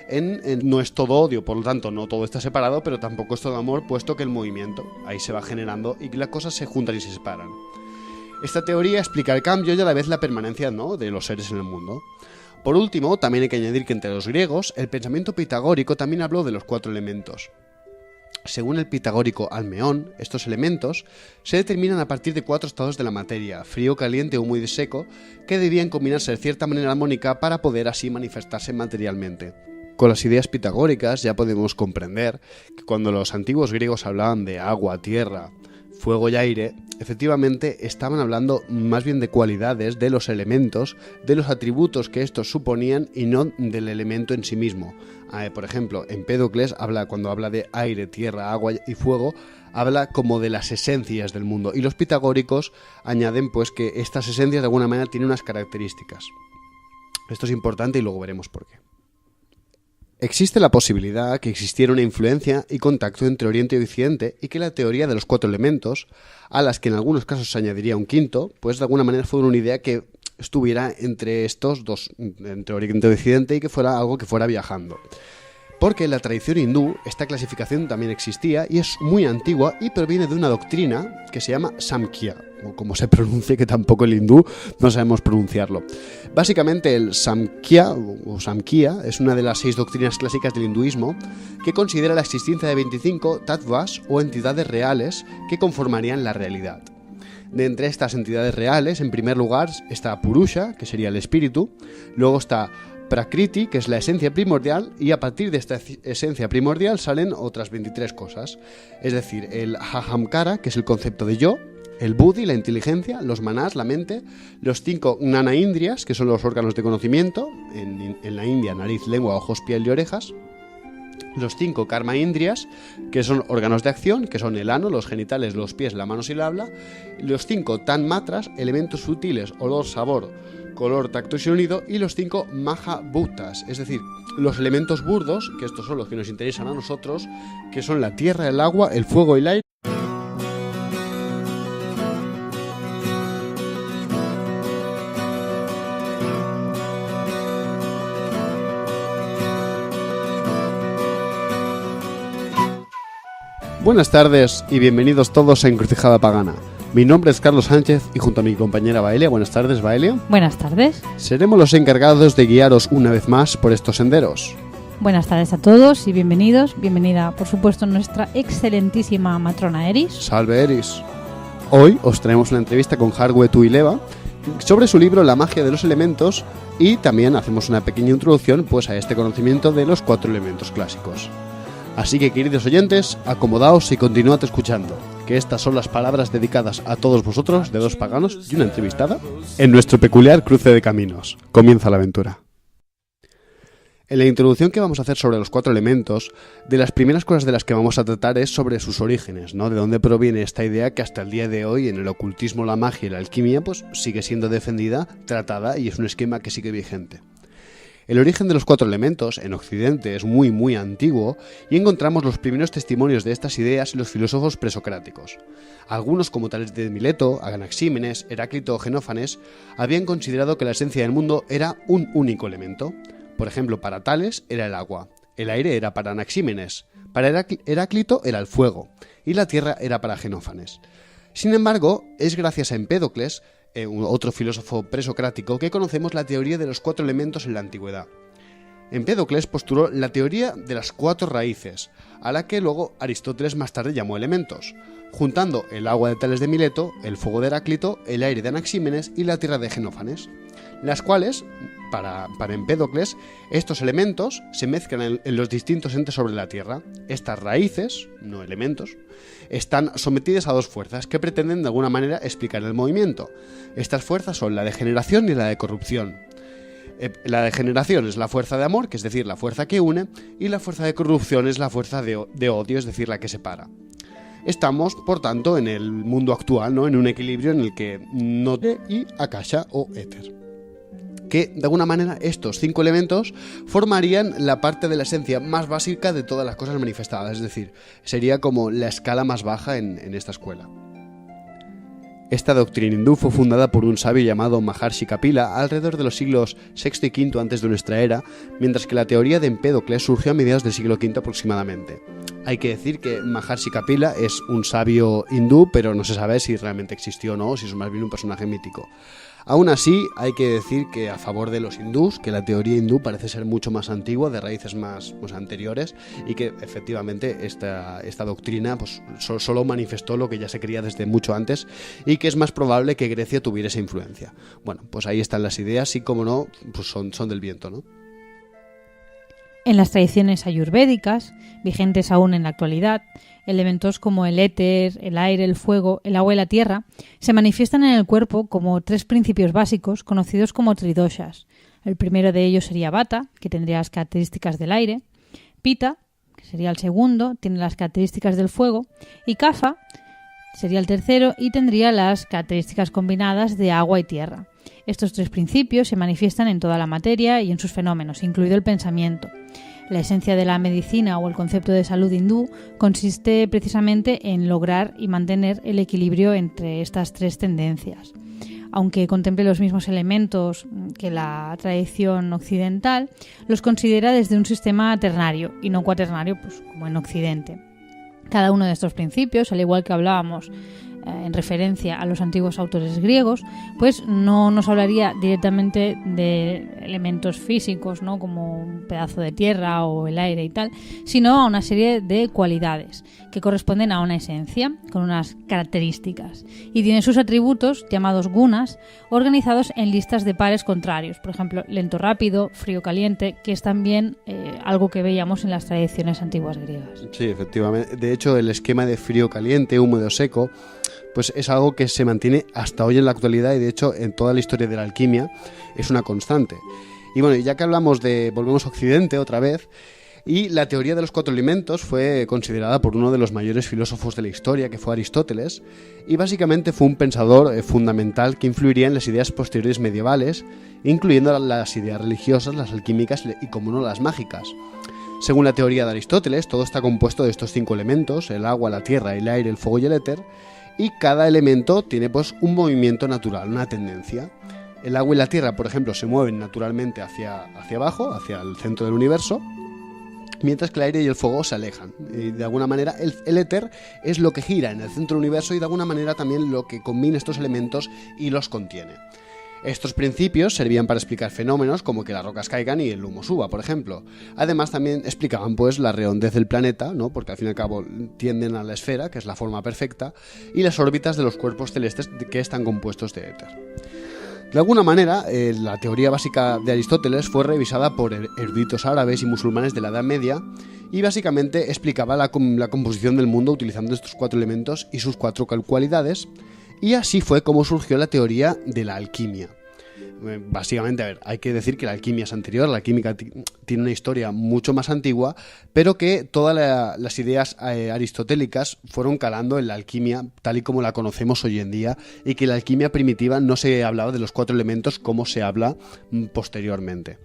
en No es todo odio, por lo tanto no todo está separado, pero tampoco es todo amor, puesto que el movimiento ahí se va generando y que las cosas se juntan y se separan. Esta teoría explica el cambio y a la vez la permanencia, ¿no?, de los seres en el mundo. Por último, también hay que añadir que entre los griegos, el pensamiento pitagórico también habló de los 4 elementos. Según el pitagórico Almeón, estos elementos se determinan a partir de 4 estados de la materia, frío, caliente, húmedo y seco, que debían combinarse de cierta manera armónica para poder así manifestarse materialmente. Con las ideas pitagóricas ya podemos comprender que cuando los antiguos griegos hablaban de agua, tierra, fuego y aire, efectivamente estaban hablando más bien de cualidades de los elementos, de los atributos que estos suponían y no del elemento en sí mismo. Por ejemplo, Empédocles cuando habla de aire, tierra, agua y fuego, habla como de las esencias del mundo, y los pitagóricos añaden pues que estas esencias de alguna manera tienen unas características. Esto es importante y luego veremos por qué. Existe la posibilidad que existiera una influencia y contacto entre Oriente y Occidente y que la teoría de los 4 elementos, a las que en algunos casos se añadiría un quinto, pues de alguna manera fuera una idea que estuviera entre estos dos, entre Oriente y Occidente, y que fuera algo que fuera viajando. Porque en la tradición hindú esta clasificación también existía y es muy antigua y proviene de una doctrina que se llama Samkhya, o como se pronuncia, que tampoco el hindú no sabemos pronunciarlo. Básicamente el Samkhya o Samkhya es una de las 6 doctrinas clásicas del hinduismo que considera la existencia de 25 tattvas o entidades reales que conformarían la realidad. De entre estas entidades reales, en primer lugar está Purusha, que sería el espíritu, luego está Prakriti, que es la esencia primordial, y a partir de esta esencia primordial salen otras 23 cosas, es decir, el Ahamkara, que es el concepto de yo, el Buddhi, la inteligencia, los Manas, la mente, los 5 Gnana Indriyas, que son los órganos de conocimiento, en la India, nariz, lengua, ojos, piel y orejas, los 5 Karma Indriyas, que son órganos de acción, que son el ano, los genitales, los pies, las manos y el habla, los 5 Tanmatras, elementos sutiles, olor, sabor, color, tacto y sonido, y los 5 Mahabhutas, es decir, los elementos burdos, que estos son los que nos interesan a nosotros, que son la tierra, el agua, el fuego y el aire. Buenas tardes y bienvenidos todos a Encrucijada Pagana. Mi nombre es Carlos Sánchez y junto a mi compañera Baelia. Buenas tardes, Baelia. Buenas tardes. Seremos los encargados de guiaros una vez más por estos senderos. Buenas tardes a todos y bienvenidos. Bienvenida, por supuesto, nuestra excelentísima matrona Eris. Salve, Eris. Hoy os traemos una entrevista con Hargwe Tuileva sobre su libro La magia de los elementos y también hacemos una pequeña introducción pues a este conocimiento de los 4 elementos clásicos. Así que, queridos oyentes, acomodaos y continuad escuchando, que estas son las palabras dedicadas a todos vosotros de 2 paganos y una entrevistada en nuestro peculiar cruce de caminos. Comienza la aventura. En la introducción que vamos a hacer sobre los 4 elementos, de las primeras cosas de las que vamos a tratar es sobre sus orígenes, ¿no? De dónde proviene esta idea que hasta el día de hoy en el ocultismo, la magia y la alquimia pues sigue siendo defendida, tratada y es un esquema que sigue vigente. El origen de los 4 elementos en Occidente es muy antiguo y encontramos los primeros testimonios de estas ideas en los filósofos presocráticos. Algunos, como Tales de Mileto, Anaxímenes, Heráclito o Genófanes, habían considerado que la esencia del mundo era un único elemento. Por ejemplo, para Tales era el agua, el aire era para Anaxímenes, para Heráclito era el fuego y la tierra era para Genófanes. Sin embargo, es gracias a Empédocles, otro filósofo presocrático, que conocemos la teoría de los 4 elementos en la antigüedad. Empédocles postuló la teoría de las 4 raíces, a la que luego Aristóteles más tarde llamó elementos, juntando el agua de Tales de Mileto, el fuego de Heráclito, el aire de Anaxímenes y la tierra de Genófanes, las cuales, para Empédocles, estos elementos se mezclan en los distintos entes sobre la Tierra. Estas raíces, no elementos, están sometidas a 2 fuerzas que pretenden de alguna manera explicar el movimiento. Estas fuerzas son la de generación y la de corrupción. La de generación es la fuerza de amor, que es decir, la fuerza que une, y la fuerza de corrupción es la fuerza de odio, es decir, la que separa. Estamos, por tanto, en el mundo actual, ¿no?, en un equilibrio en el que Note y Akasha o éter. Que, de alguna manera, estos 5 elementos formarían la parte de la esencia más básica de todas las cosas manifestadas, es decir, sería como la escala más baja en esta escuela. Esta doctrina hindú fue fundada por un sabio llamado Maharshi Kapila alrededor de los siglos VI y V antes de nuestra era, mientras que la teoría de Empédocles surgió a mediados del siglo V aproximadamente. Hay que decir que Maharshi Kapila es un sabio hindú, pero no se sabe si realmente existió o no, o si es más bien un personaje mítico. Aún así, hay que decir que a favor de los hindús, que la teoría hindú parece ser mucho más antigua, de raíces más anteriores, y que efectivamente esta doctrina pues, solo manifestó lo que ya se creía desde mucho antes, y que es más probable que Grecia tuviera esa influencia. Bueno, pues ahí están las ideas, y como no, pues son del viento, ¿no? En las tradiciones ayurvédicas, vigentes aún en la actualidad, elementos como el éter, el aire, el fuego, el agua y la tierra se manifiestan en el cuerpo como 3 principios básicos conocidos como tridoshas. El primero de ellos sería Vata, que tendría las características del aire; Pitta, que sería el segundo, tiene las características del fuego; y Kapha sería el tercero y tendría las características combinadas de agua y tierra. Estos 3 principios se manifiestan en toda la materia y en sus fenómenos, incluido el pensamiento. La esencia de la medicina o el concepto de salud hindú consiste precisamente en lograr y mantener el equilibrio entre estas 3 tendencias. Aunque contemple los mismos elementos que la tradición occidental, los considera desde un sistema ternario y no cuaternario, pues, como en Occidente. Cada uno de estos principios, al igual que hablábamos en referencia a los antiguos autores griegos, pues no nos hablaría directamente de elementos físicos, ¿no?, como un pedazo de tierra o el aire y tal, sino a una serie de cualidades que corresponden a una esencia con unas características y tienen sus atributos llamados gunas organizados en listas de pares contrarios, por ejemplo, lento rápido, frío caliente, que es también algo que veíamos en las tradiciones antiguas griegas. Sí, efectivamente. De hecho, el esquema de frío caliente, húmedo seco, pues es algo que se mantiene hasta hoy en la actualidad, y de hecho en toda la historia de la alquimia es una constante. Y bueno, ya que hablamos volvemos a Occidente otra vez, y la teoría de los 4 elementos fue considerada por uno de los mayores filósofos de la historia, que fue Aristóteles, y básicamente fue un pensador fundamental que influiría en las ideas posteriores medievales, incluyendo las ideas religiosas, las alquímicas y, como no, las mágicas. Según la teoría de Aristóteles, todo está compuesto de estos 5 elementos: el agua, la tierra, el aire, el fuego y el éter, y cada elemento tiene pues un movimiento natural, una tendencia. El agua y la tierra, por ejemplo, se mueven naturalmente hacia abajo, hacia el centro del universo, mientras que el aire y el fuego se alejan. Y de alguna manera el éter es lo que gira en el centro del universo y de alguna manera también lo que combina estos elementos y los contiene. Estos principios servían para explicar fenómenos como que las rocas caigan y el humo suba, por ejemplo. Además también explicaban pues la redondez del planeta, ¿no?, porque al fin y al cabo tienden a la esfera, que es la forma perfecta, y las órbitas de los cuerpos celestes que están compuestos de éter. De alguna manera, la teoría básica de Aristóteles fue revisada por eruditos árabes y musulmanes de la Edad Media, y básicamente explicaba la composición del mundo utilizando estos 4 elementos y sus 4 cualidades, y así fue como surgió la teoría de la alquimia. Básicamente, a ver, hay que decir que la alquimia es anterior, la alquímica tiene una historia mucho más antigua, pero que todas las ideas aristotélicas fueron calando en la alquimia tal y como la conocemos hoy en día, y que la alquimia primitiva no se hablaba de los 4 elementos como se habla posteriormente.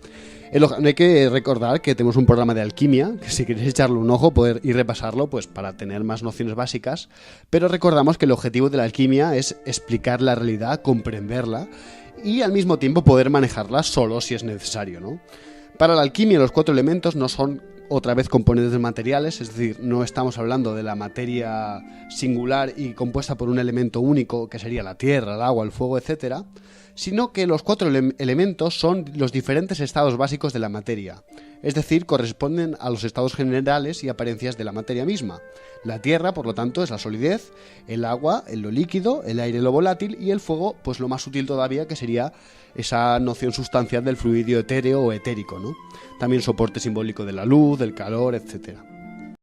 Hay que recordar que tenemos un programa de alquimia, que si queréis echarle un ojo, poder ir repasarlo pues para tener más nociones básicas, pero recordamos que el objetivo de la alquimia es explicar la realidad, comprenderla y al mismo tiempo poder manejarla solo si es necesario, ¿no? Para la alquimia, los 4 elementos no son otra vez componentes materiales, es decir, no estamos hablando de la materia singular y compuesta por un elemento único, que sería la tierra, el agua, el fuego, etcétera, sino que los 4 elementos son los diferentes estados básicos de la materia, es decir, corresponden a los estados generales y apariencias de la materia misma. La tierra, por lo tanto, es la solidez, el agua, lo líquido, el aire, lo volátil, y el fuego, pues lo más sutil todavía, que sería esa noción sustancial del fluido etéreo o etérico, ¿no? También soporte simbólico de la luz, del calor, etcétera.